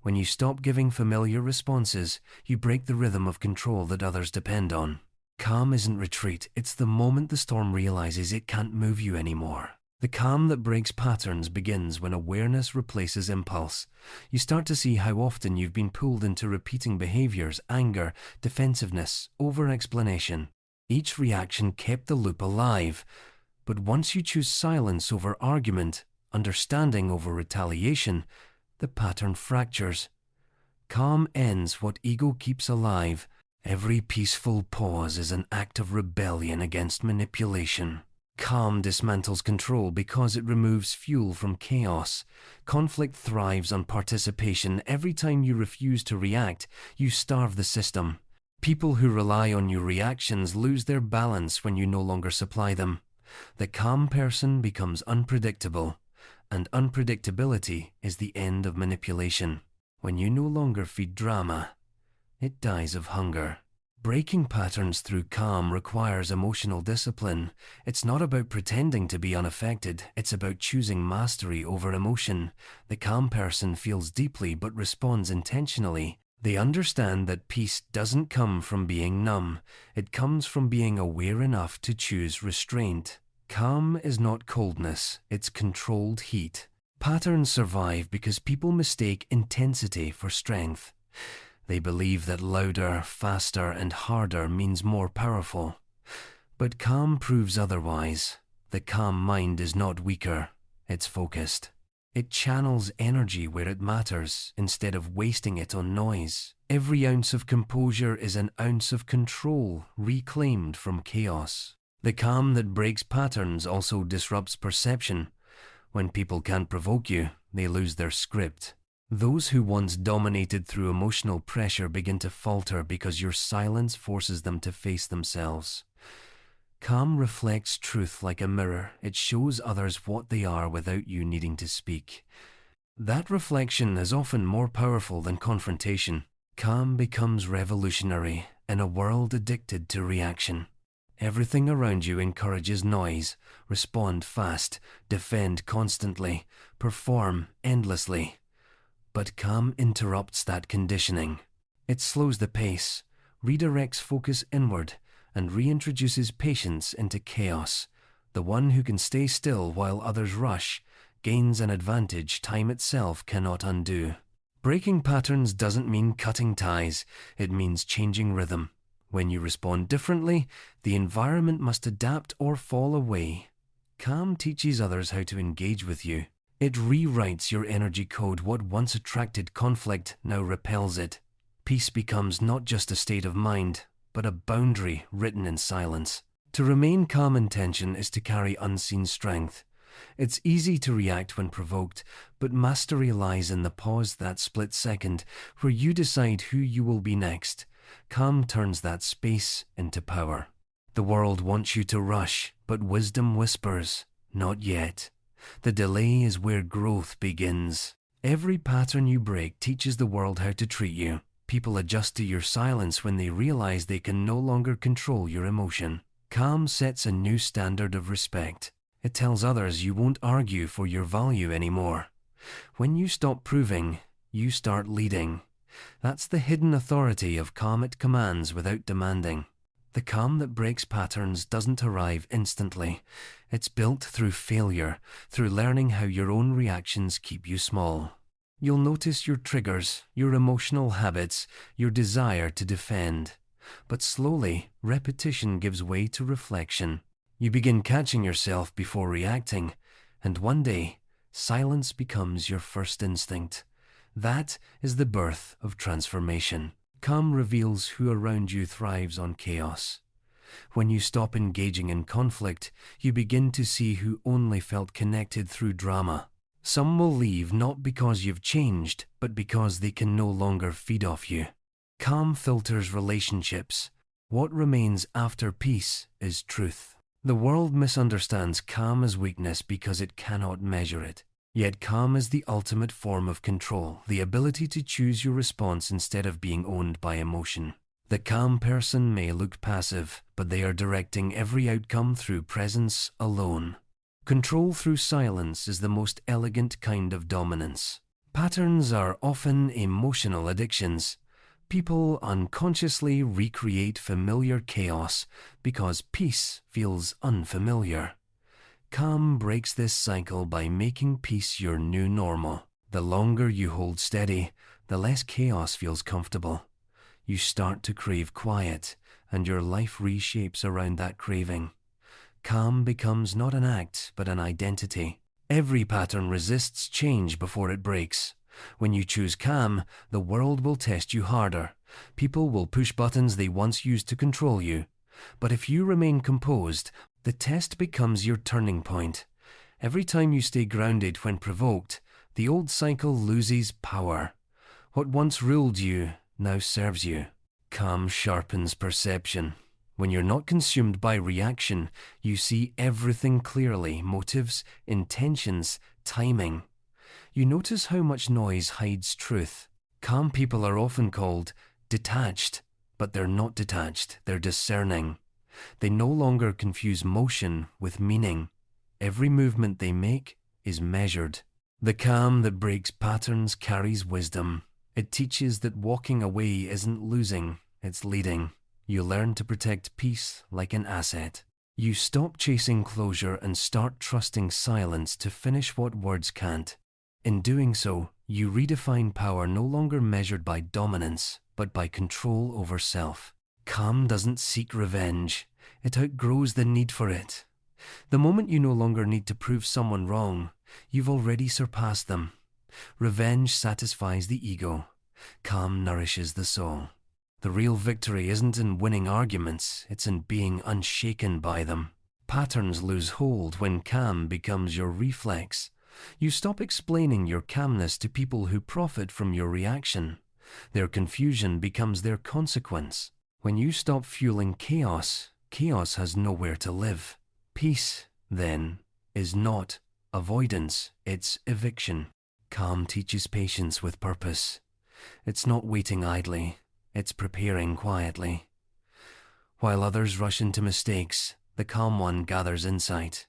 When you stop giving familiar responses, you break the rhythm of control that others depend on. Calm isn't retreat, it's the moment the storm realizes it can't move you anymore. The calm that breaks patterns begins when awareness replaces impulse. You start to see how often you've been pulled into repeating behaviors: anger, defensiveness, over-explanation. Each reaction kept the loop alive. But once you choose silence over argument, understanding over retaliation, the pattern fractures. Calm ends what ego keeps alive. Every peaceful pause is an act of rebellion against manipulation. Calm dismantles control because it removes fuel from chaos. Conflict thrives on participation. Every time you refuse to react, you starve the system. People who rely on your reactions lose their balance when you no longer supply them. The calm person becomes unpredictable, and unpredictability is the end of manipulation. When you no longer feed drama, it dies of hunger. Breaking patterns through calm requires emotional discipline. It's not about pretending to be unaffected, it's about choosing mastery over emotion. The calm person feels deeply but responds intentionally. They understand that peace doesn't come from being numb, it comes from being aware enough to choose restraint. Calm is not coldness, it's controlled heat. Patterns survive because people mistake intensity for strength. They believe that louder, faster, and harder means more powerful. But calm proves otherwise. The calm mind is not weaker, it's focused. It channels energy where it matters instead of wasting it on noise. Every ounce of composure is an ounce of control reclaimed from chaos. The calm that breaks patterns also disrupts perception. When people can't provoke you, they lose their script. Those who once dominated through emotional pressure begin to falter because your silence forces them to face themselves. Calm reflects truth like a mirror. It shows others what they are without you needing to speak. That reflection is often more powerful than confrontation. Calm becomes revolutionary in a world addicted to reaction. Everything around you encourages noise. Respond fast, defend constantly, perform endlessly. But calm interrupts that conditioning. It slows the pace, redirects focus inward, and reintroduces patience into chaos. The one who can stay still while others rush gains an advantage time itself cannot undo. Breaking patterns doesn't mean cutting ties, it means changing rhythm. When you respond differently, the environment must adapt or fall away. Calm teaches others how to engage with you. It rewrites your energy code. What once attracted conflict now repels it. Peace becomes not just a state of mind, but a boundary written in silence. To remain calm in tension is to carry unseen strength. It's easy to react when provoked, but mastery lies in the pause, that split second, where you decide who you will be next. Calm turns that space into power. The world wants you to rush, but wisdom whispers, not yet. The delay is where growth begins. Every pattern you break teaches the world how to treat you. People adjust to your silence when they realize they can no longer control your emotion. Calm sets a new standard of respect. It tells others you won't argue for your value anymore. When you stop proving, you start leading. That's the hidden authority of calm. It commands without demanding. The calm that breaks patterns doesn't arrive instantly. It's built through failure, through learning how your own reactions keep you small. You'll notice your triggers, your emotional habits, your desire to defend. But slowly, repetition gives way to reflection. You begin catching yourself before reacting, and one day, silence becomes your first instinct. That is the birth of transformation. Calm reveals who around you thrives on chaos. When you stop engaging in conflict, you begin to see who only felt connected through drama. Some will leave not because you've changed, but because they can no longer feed off you. Calm filters relationships. What remains after peace is truth. The world misunderstands calm as weakness because it cannot measure it. Yet calm is the ultimate form of control, the ability to choose your response instead of being owned by emotion. The calm person may look passive, but they are directing every outcome through presence alone. Control through silence is the most elegant kind of dominance. Patterns are often emotional addictions. People unconsciously recreate familiar chaos because peace feels unfamiliar. Calm breaks this cycle by making peace your new normal. The longer you hold steady, the less chaos feels comfortable. You start to crave quiet, and your life reshapes around that craving. Calm becomes not an act, but an identity. Every pattern resists change before it breaks. When you choose calm, the world will test you harder. People will push buttons they once used to control you. But if you remain composed, the test becomes your turning point. Every time you stay grounded when provoked, the old cycle loses power. What once ruled you now serves you. Calm sharpens perception. When you're not consumed by reaction, you see everything clearly: motives, intentions, timing. You notice how much noise hides truth. Calm people are often called detached, but they're not detached, they're discerning. They no longer confuse motion with meaning. Every movement they make is measured. The calm that breaks patterns carries wisdom. It teaches that walking away isn't losing, it's leading. You learn to protect peace like an asset. You stop chasing closure and start trusting silence to finish what words can't. In doing so, you redefine power no longer measured by dominance, but by control over self. Calm doesn't seek revenge. It outgrows the need for it. The moment you no longer need to prove someone wrong, you've already surpassed them. Revenge satisfies the ego. Calm nourishes the soul. The real victory isn't in winning arguments, it's in being unshaken by them. Patterns lose hold when calm becomes your reflex. You stop explaining your calmness to people who profit from your reaction. Their confusion becomes their consequence. When you stop fueling chaos, chaos has nowhere to live. Peace, then, is not avoidance, it's eviction. Calm teaches patience with purpose. It's not waiting idly, it's preparing quietly. While others rush into mistakes, the calm one gathers insight.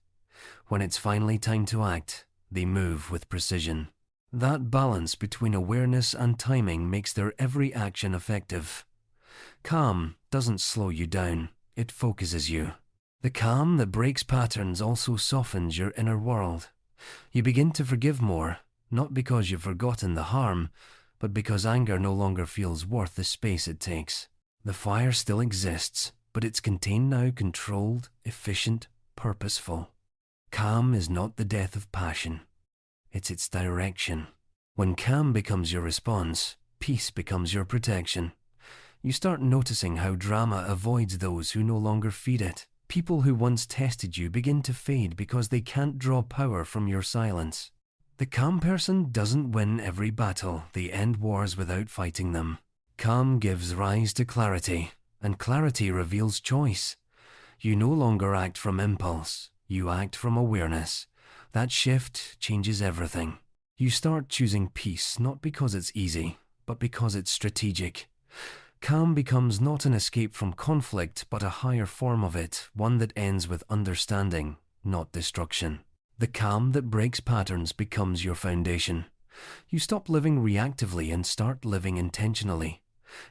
When it's finally time to act, they move with precision. That balance between awareness and timing makes their every action effective. Calm doesn't slow you down, it focuses you. The calm that breaks patterns also softens your inner world. You begin to forgive more, not because you've forgotten the harm, but because anger no longer feels worth the space it takes. The fire still exists, but it's contained now, controlled, efficient, purposeful. Calm is not the death of passion, it's its direction. When calm becomes your response, peace becomes your protection. You start noticing how drama avoids those who no longer feed it. People who once tested you begin to fade because they can't draw power from your silence. The calm person doesn't win every battle, they end wars without fighting them. Calm gives rise to clarity, and clarity reveals choice. You no longer act from impulse, you act from awareness. That shift changes everything. You start choosing peace not because it's easy, but because it's strategic. Calm becomes not an escape from conflict, but a higher form of it, one that ends with understanding, not destruction. The calm that breaks patterns becomes your foundation. You stop living reactively and start living intentionally.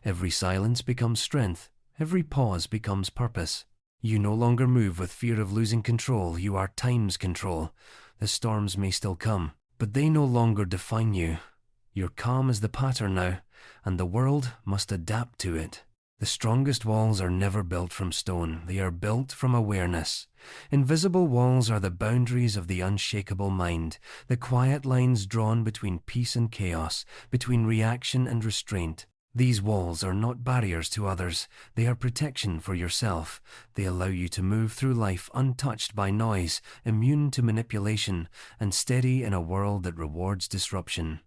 Every silence becomes strength. Every pause becomes purpose. You no longer move with fear of losing control. You are time's control. The storms may still come, but they no longer define you. Your calm is the pattern now, and the world must adapt to it. The strongest walls are never built from stone. They are built from awareness. Invisible walls are the boundaries of the unshakable mind, the quiet lines drawn between peace and chaos, between reaction and restraint. These walls are not barriers to others, they are protection for yourself. They allow you to move through life untouched by noise, immune to manipulation, and steady in a world that rewards disruption.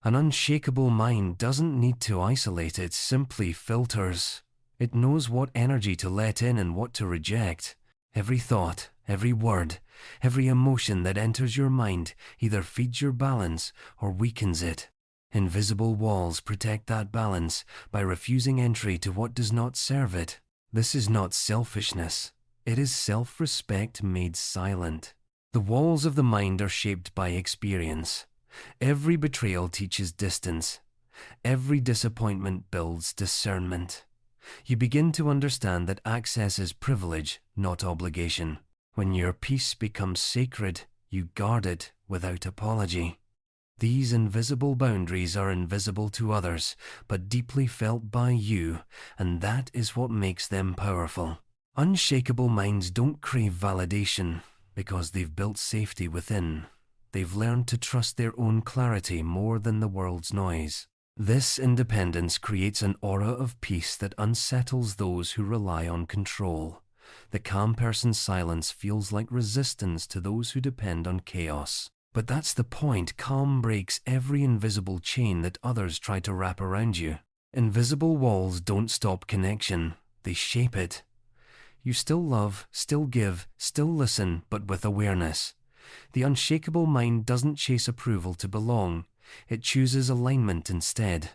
An unshakable mind doesn't need to isolate, it simply filters. It knows what energy to let in and what to reject. Every thought, every word, every emotion that enters your mind either feeds your balance or weakens it. Invisible walls protect that balance by refusing entry to what does not serve it. This is not selfishness. It is self-respect made silent. The walls of the mind are shaped by experience. Every betrayal teaches distance. Every disappointment builds discernment. You begin to understand that access is privilege, not obligation. When your peace becomes sacred, you guard it without apology. These invisible boundaries are invisible to others, but deeply felt by you, and that is what makes them powerful. Unshakable minds don't crave validation because they've built safety within. They've learned to trust their own clarity more than the world's noise. This independence creates an aura of peace that unsettles those who rely on control. The calm person's silence feels like resistance to those who depend on chaos. But that's the point. Calm breaks every invisible chain that others try to wrap around you. Invisible walls don't stop connection, they shape it. You still love, still give, still listen, but with awareness. The unshakable mind doesn't chase approval to belong. It chooses alignment instead.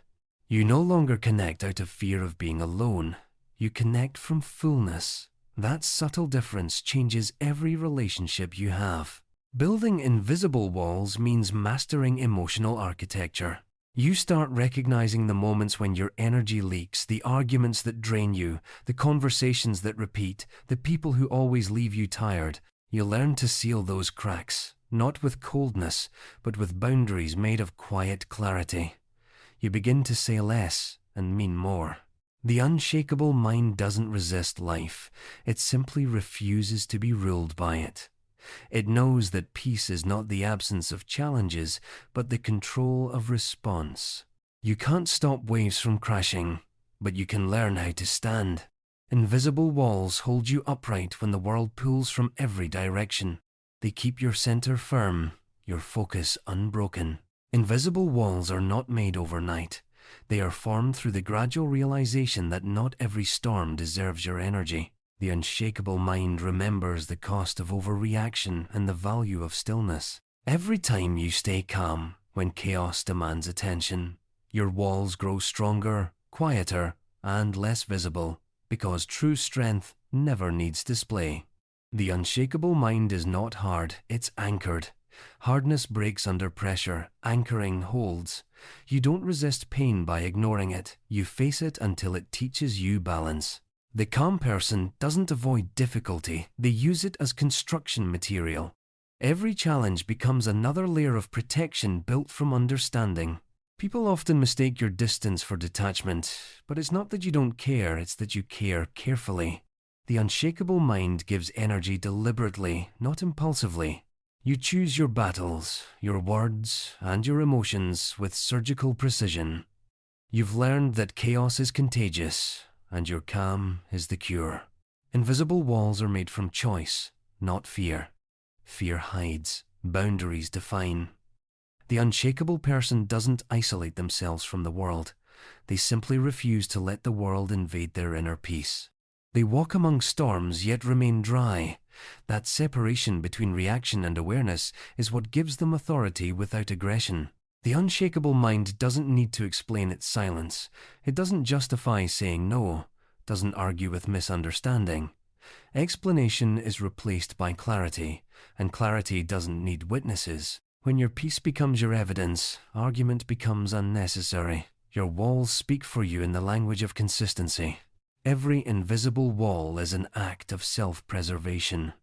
You no longer connect out of fear of being alone. You connect from fullness. That subtle difference changes every relationship you have. Building invisible walls means mastering emotional architecture. You start recognizing the moments when your energy leaks, the arguments that drain you, the conversations that repeat, the people who always leave you tired. You learn to seal those cracks, not with coldness, but with boundaries made of quiet clarity. You begin to say less and mean more. The unshakable mind doesn't resist life. It simply refuses to be ruled by it. It knows that peace is not the absence of challenges, but the control of response. You can't stop waves from crashing, but you can learn how to stand. Invisible walls hold you upright when the world pulls from every direction. They keep your center firm, your focus unbroken. Invisible walls are not made overnight. They are formed through the gradual realization that not every storm deserves your energy. The unshakable mind remembers the cost of overreaction and the value of stillness. Every time you stay calm when chaos demands attention, your walls grow stronger, quieter, and less visible, because true strength never needs display. The unshakable mind is not hard, it's anchored. Hardness breaks under pressure, anchoring holds. You don't resist pain by ignoring it, you face it until it teaches you balance. The calm person doesn't avoid difficulty, they use it as construction material. Every challenge becomes another layer of protection built from understanding. People often mistake your distance for detachment, but it's not that you don't care, it's that you care carefully. The unshakable mind gives energy deliberately, not impulsively. You choose your battles, your words, and your emotions with surgical precision. You've learned that chaos is contagious, and your calm is the cure. Invisible walls are made from choice, not fear. Fear hides, boundaries define. The unshakable person doesn't isolate themselves from the world. They simply refuse to let the world invade their inner peace. They walk among storms yet remain dry. That separation between reaction and awareness is what gives them authority without aggression. The unshakable mind doesn't need to explain its silence. It doesn't justify saying no, doesn't argue with misunderstanding. Explanation is replaced by clarity, and clarity doesn't need witnesses. When your peace becomes your evidence, argument becomes unnecessary. Your walls speak for you in the language of consistency. Every invisible wall is an act of self-preservation.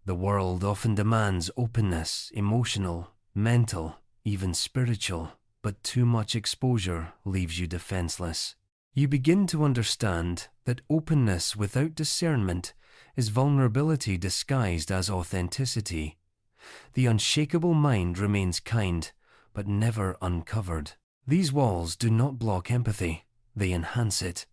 The world often demands openness, emotional, mental, even spiritual, but too much exposure leaves you defenseless. You begin to understand that openness without discernment is vulnerability disguised as authenticity. The unshakable mind remains kind, but never uncovered. These walls do not block empathy. they enhance it.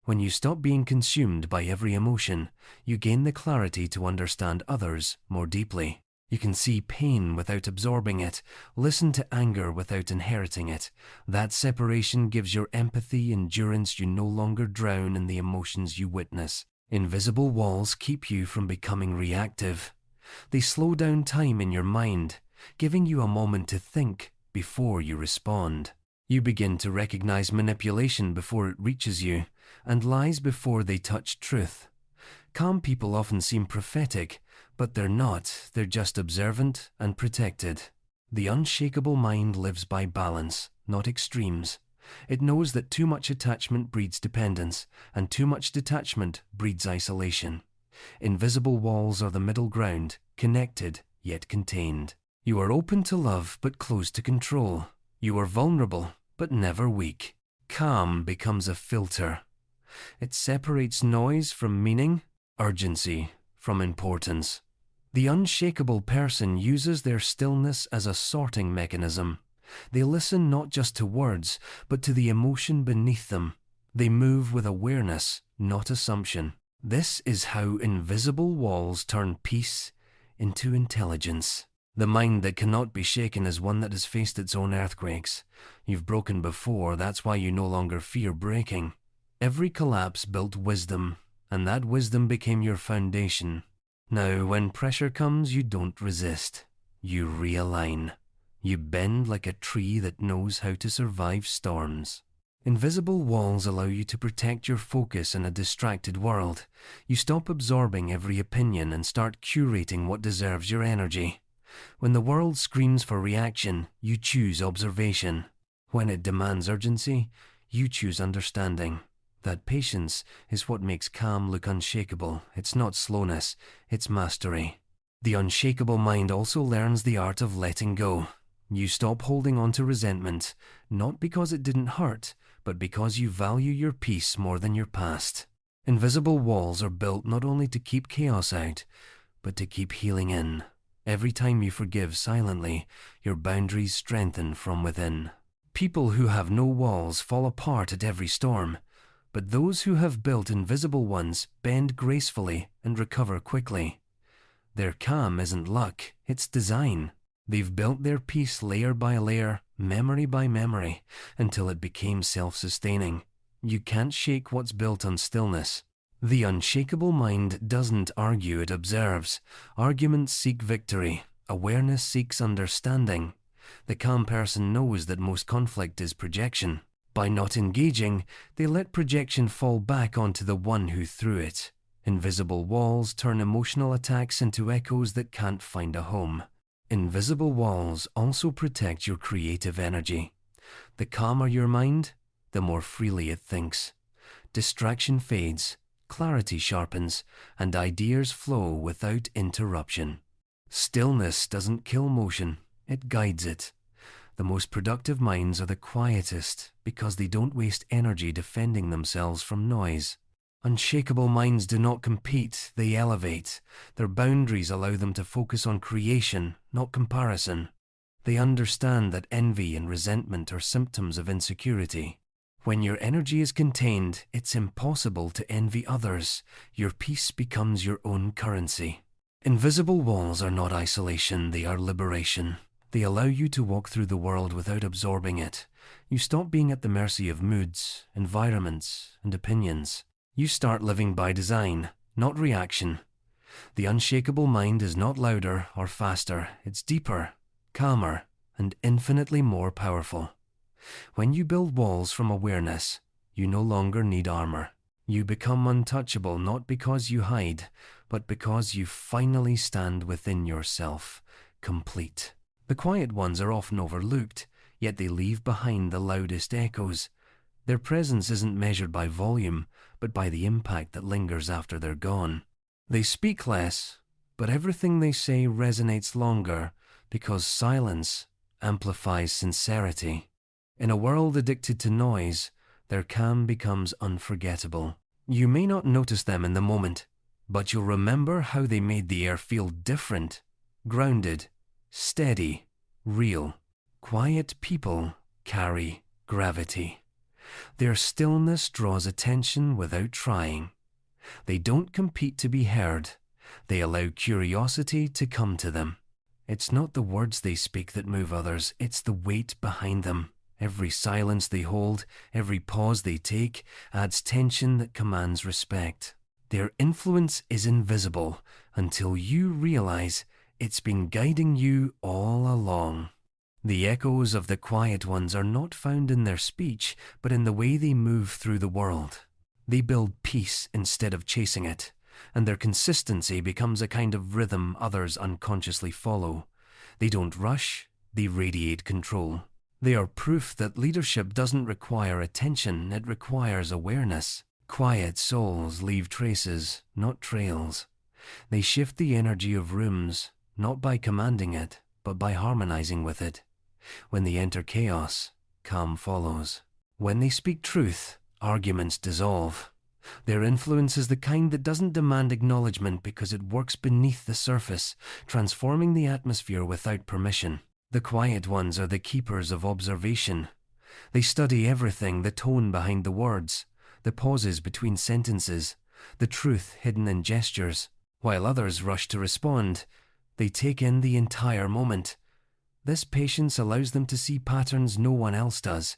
When you stop being consumed by every emotion, you gain the clarity to understand others more deeply. You can see pain without absorbing it, listen to anger without inheriting it. That separation gives your empathy endurance. You no longer drown in the emotions you witness. Invisible walls keep you from becoming reactive. They slow down time in your mind, giving you a moment to think before you respond. You begin to recognize manipulation before it reaches you, and lies before they touch truth. Calm people often seem prophetic, but they're not. They're just observant and protected. The unshakable mind lives by balance, not extremes. It knows that too much attachment breeds dependence, and too much detachment breeds isolation. Invisible walls are the middle ground, connected yet contained. You are open to love but closed to control. You are vulnerable but never weak. Calm becomes a filter. It separates noise from meaning, urgency from importance. The unshakable person uses their stillness as a sorting mechanism. They listen not just to words, but to the emotion beneath them. They move with awareness, not assumption. This is how invisible walls turn peace into intelligence. The mind that cannot be shaken is one that has faced its own earthquakes. You've broken before, that's why you no longer fear breaking. Every collapse built wisdom, and that wisdom became your foundation. Now, when pressure comes, you don't resist. You realign. You bend like a tree that knows how to survive storms. Invisible walls allow you to protect your focus in a distracted world. You stop absorbing every opinion and start curating what deserves your energy. When the world screams for reaction, you choose observation. When it demands urgency, you choose understanding. That patience is what makes calm look unshakable. It's not slowness, it's mastery. The unshakable mind also learns the art of letting go. You stop holding on to resentment, not because it didn't hurt, but because you value your peace more than your past. Invisible walls are built not only to keep chaos out, but to keep healing in. Every time you forgive silently, your boundaries strengthen from within. People who have no walls fall apart at every storm, but those who have built invisible ones bend gracefully and recover quickly. Their calm isn't luck, it's design. They've built their peace layer by layer, memory by memory, until it became self-sustaining. You can't shake what's built on stillness. The unshakable mind doesn't argue, it observes. Arguments seek victory. Awareness seeks understanding. The calm person knows that most conflict is projection. By not engaging, they let projection fall back onto the one who threw it. Invisible walls turn emotional attacks into echoes that can't find a home. Invisible walls also protect your creative energy. The calmer your mind, the more freely it thinks. Distraction fades, clarity sharpens, and ideas flow without interruption. Stillness doesn't kill motion, it guides it. The most productive minds are the quietest because they don't waste energy defending themselves from noise. Unshakable minds do not compete, they elevate. Their boundaries allow them to focus on creation, not comparison. They understand that envy and resentment are symptoms of insecurity. When your energy is contained, it's impossible to envy others. Your peace becomes your own currency. Invisible walls are not isolation, they are liberation. They allow you to walk through the world without absorbing it. You stop being at the mercy of moods, environments, and opinions. You start living by design, not reaction. The unshakable mind is not louder or faster, it's deeper, calmer, and infinitely more powerful. When you build walls from awareness, you no longer need armor. You become untouchable not because you hide, but because you finally stand within yourself, complete. The quiet ones are often overlooked, yet they leave behind the loudest echoes. Their presence isn't measured by volume, but by the impact that lingers after they're gone. They speak less, but everything they say resonates longer because silence amplifies sincerity. In a world addicted to noise, their calm becomes unforgettable. You may not notice them in the moment, but you'll remember how they made the air feel different, grounded, steady, real. Quiet people carry gravity. Their stillness draws attention without trying. They don't compete to be heard. They allow curiosity to come to them. It's not the words they speak that move others, it's the weight behind them. Every silence they hold, every pause they take, adds tension that commands respect. Their influence is invisible until you realize it's been guiding you all along. The echoes of the quiet ones are not found in their speech, but in the way they move through the world. They build peace instead of chasing it, and their consistency becomes a kind of rhythm others unconsciously follow. They don't rush, they radiate control. They are proof that leadership doesn't require attention, it requires awareness. Quiet souls leave traces, not trails. They shift the energy of rooms, not by commanding it, but by harmonizing with it. When they enter chaos, calm follows. When they speak truth, arguments dissolve. Their influence is the kind that doesn't demand acknowledgement because it works beneath the surface, transforming the atmosphere without permission. The quiet ones are the keepers of observation. They study everything, the tone behind the words, the pauses between sentences, the truth hidden in gestures. While others rush to respond, they take in the entire moment. This patience allows them to see patterns no one else does.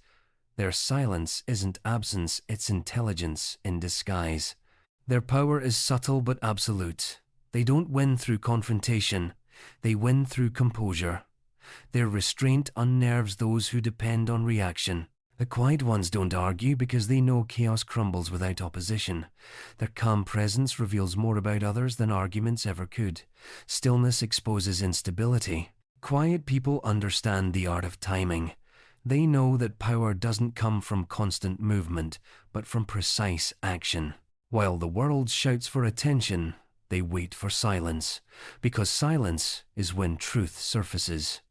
Their silence isn't absence, it's intelligence in disguise. Their power is subtle but absolute. They don't win through confrontation, they win through composure. Their restraint unnerves those who depend on reaction. The quiet ones don't argue because they know chaos crumbles without opposition. Their calm presence reveals more about others than arguments ever could. Stillness exposes instability. Quiet people understand the art of timing. They know that power doesn't come from constant movement, but from precise action. While the world shouts for attention, they wait for silence, because silence is when truth surfaces.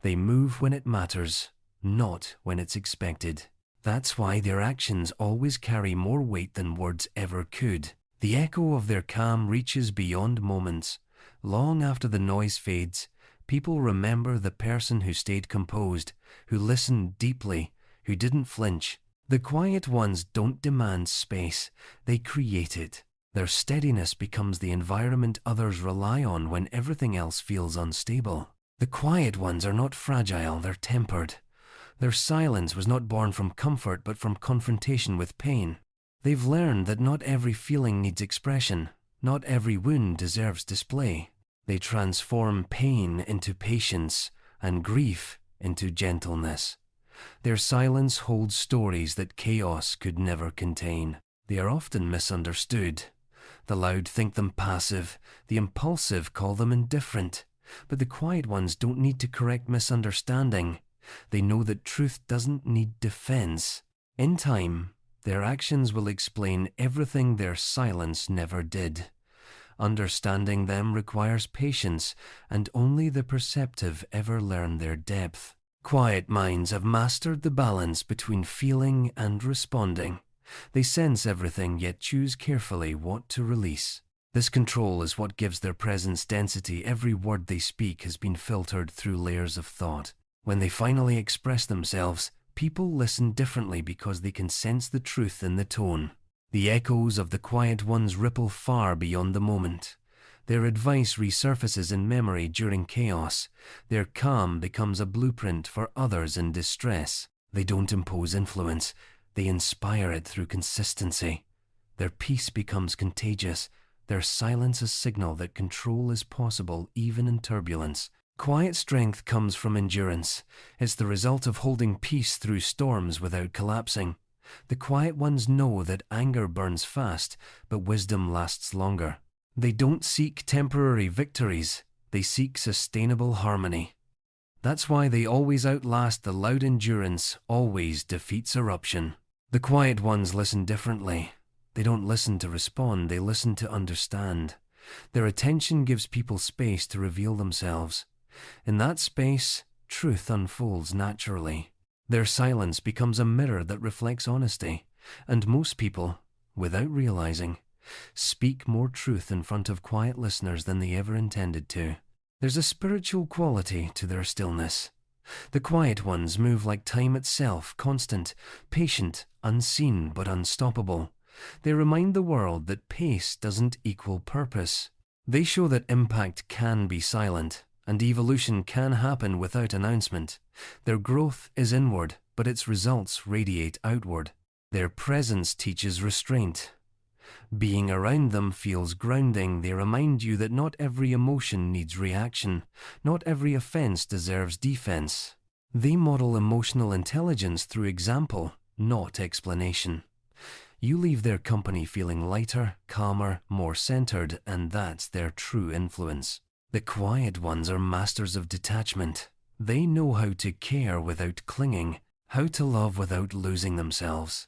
They move when it matters, not when it's expected. That's why their actions always carry more weight than words ever could. The echo of their calm reaches beyond moments. Long after the noise fades, people remember the person who stayed composed, who listened deeply, who didn't flinch. The quiet ones don't demand space, they create it. Their steadiness becomes the environment others rely on when everything else feels unstable. The quiet ones are not fragile, they're tempered. Their silence was not born from comfort but from confrontation with pain. They've learned that not every feeling needs expression, not every wound deserves display. They transform pain into patience and grief into gentleness. Their silence holds stories that chaos could never contain. They are often misunderstood. The loud think them passive, the impulsive call them indifferent. But the quiet ones don't need to correct misunderstanding. They know that truth doesn't need defense. In time, their actions will explain everything their silence never did. Understanding them requires patience, and only the perceptive ever learn their depth. Quiet minds have mastered the balance between feeling and responding. They sense everything yet choose carefully what to release. This control is what gives their presence density. Every word they speak has been filtered through layers of thought. When they finally express themselves, people listen differently because they can sense the truth in the tone. The echoes of the quiet ones ripple far beyond the moment. Their advice resurfaces in memory during chaos. Their calm becomes a blueprint for others in distress. They don't impose influence, they inspire it through consistency. Their peace becomes contagious. Their silence a signal that control is possible even in turbulence. Quiet strength comes from endurance. It's the result of holding peace through storms without collapsing. The quiet ones know that anger burns fast, but wisdom lasts longer. They don't seek temporary victories, they seek sustainable harmony. That's why they always outlast the loud endurance, always defeats eruption. The quiet ones listen differently. They don't listen to respond, they listen to understand. Their attention gives people space to reveal themselves. In that space, truth unfolds naturally. Their silence becomes a mirror that reflects honesty, and most people, without realizing, speak more truth in front of quiet listeners than they ever intended to. There's a spiritual quality to their stillness. The quiet ones move like time itself, constant, patient, unseen but unstoppable. They remind the world that pace doesn't equal purpose. They show that impact can be silent, and evolution can happen without announcement. Their growth is inward, but its results radiate outward. Their presence teaches restraint. Being around them feels grounding. They remind you that not every emotion needs reaction. Not every offense deserves defense. They model emotional intelligence through example, not explanation. You leave their company feeling lighter, calmer, more centered, and that's their true influence. The quiet ones are masters of detachment. They know how to care without clinging, how to love without losing themselves.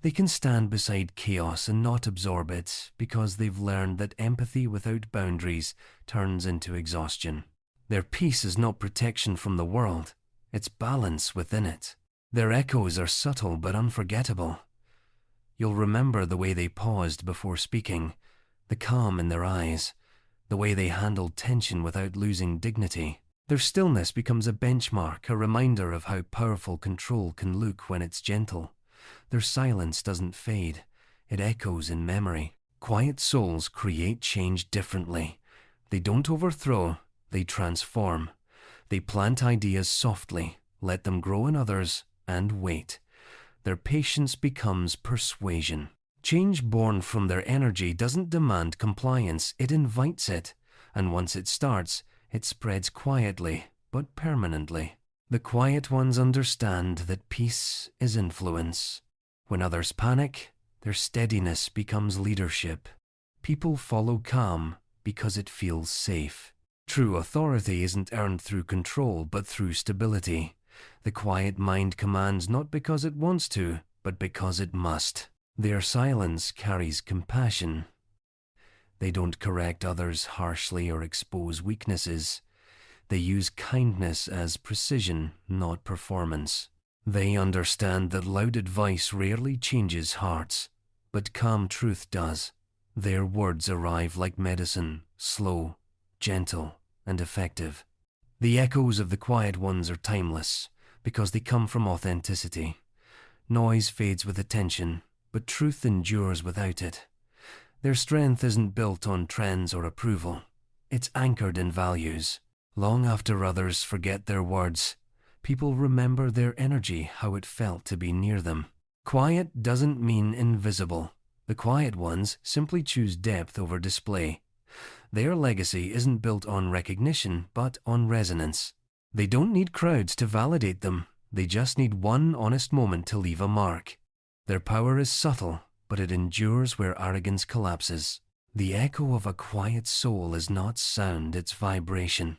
They can stand beside chaos and not absorb it because they've learned that empathy without boundaries turns into exhaustion. Their peace is not protection from the world, it's balance within it. Their echoes are subtle but unforgettable. You'll remember the way they paused before speaking, the calm in their eyes, the way they handled tension without losing dignity. Their stillness becomes a benchmark, a reminder of how powerful control can look when it's gentle. Their silence doesn't fade, it echoes in memory. Quiet souls create change differently. They don't overthrow, they transform. They plant ideas softly, let them grow in others, and wait. Their patience becomes persuasion. Change born from their energy doesn't demand compliance, it invites it. And once it starts, it spreads quietly, but permanently. The quiet ones understand that peace is influence. When others panic, their steadiness becomes leadership. People follow calm because it feels safe. True authority isn't earned through control, but through stability. The quiet mind commands not because it wants to, but because it must. Their silence carries compassion. They don't correct others harshly or expose weaknesses. They use kindness as precision, not performance. They understand that loud advice rarely changes hearts, but calm truth does. Their words arrive like medicine, slow, gentle, and effective. The echoes of the quiet ones are timeless, because they come from authenticity. Noise fades with attention, but truth endures without it. Their strength isn't built on trends or approval. It's anchored in values. Long after others forget their words, people remember their energy, how it felt to be near them. Quiet doesn't mean invisible. The quiet ones simply choose depth over display. Their legacy isn't built on recognition, but on resonance. They don't need crowds to validate them. They just need one honest moment to leave a mark. Their power is subtle, but it endures where arrogance collapses. The echo of a quiet soul is not sound, it's vibration.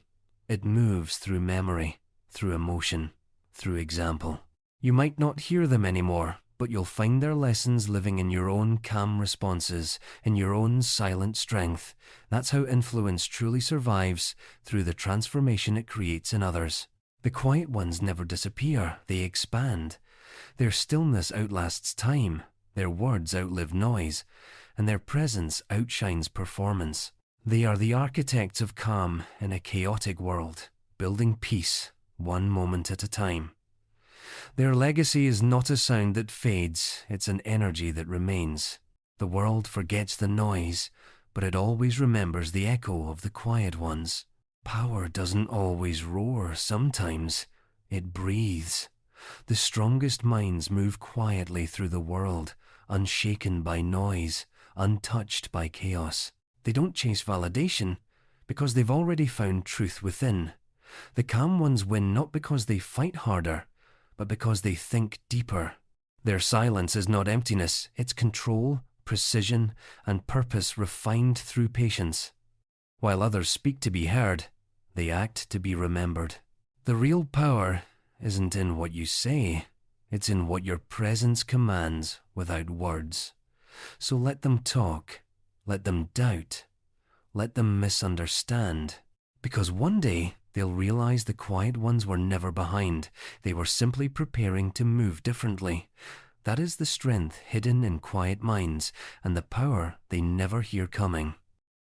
It moves through memory, through emotion, through example. You might not hear them anymore, but you'll find their lessons living in your own calm responses, in your own silent strength. That's how influence truly survives, through the transformation it creates in others. The quiet ones never disappear, they expand. Their stillness outlasts time, their words outlive noise, and their presence outshines performance. They are the architects of calm in a chaotic world, building peace, one moment at a time. Their legacy is not a sound that fades, it's an energy that remains. The world forgets the noise, but it always remembers the echo of the quiet ones. Power doesn't always roar, sometimes it breathes. The strongest minds move quietly through the world, unshaken by noise, untouched by chaos. They don't chase validation, because they've already found truth within. The calm ones win not because they fight harder, but because they think deeper. Their silence is not emptiness, it's control, precision, and purpose refined through patience. While others speak to be heard, they act to be remembered. The real power isn't in what you say, it's in what your presence commands without words. So let them talk, let them doubt, let them misunderstand, because one day they'll realize the quiet ones were never behind. They were simply preparing to move differently. That is the strength hidden in quiet minds and the power they never hear coming.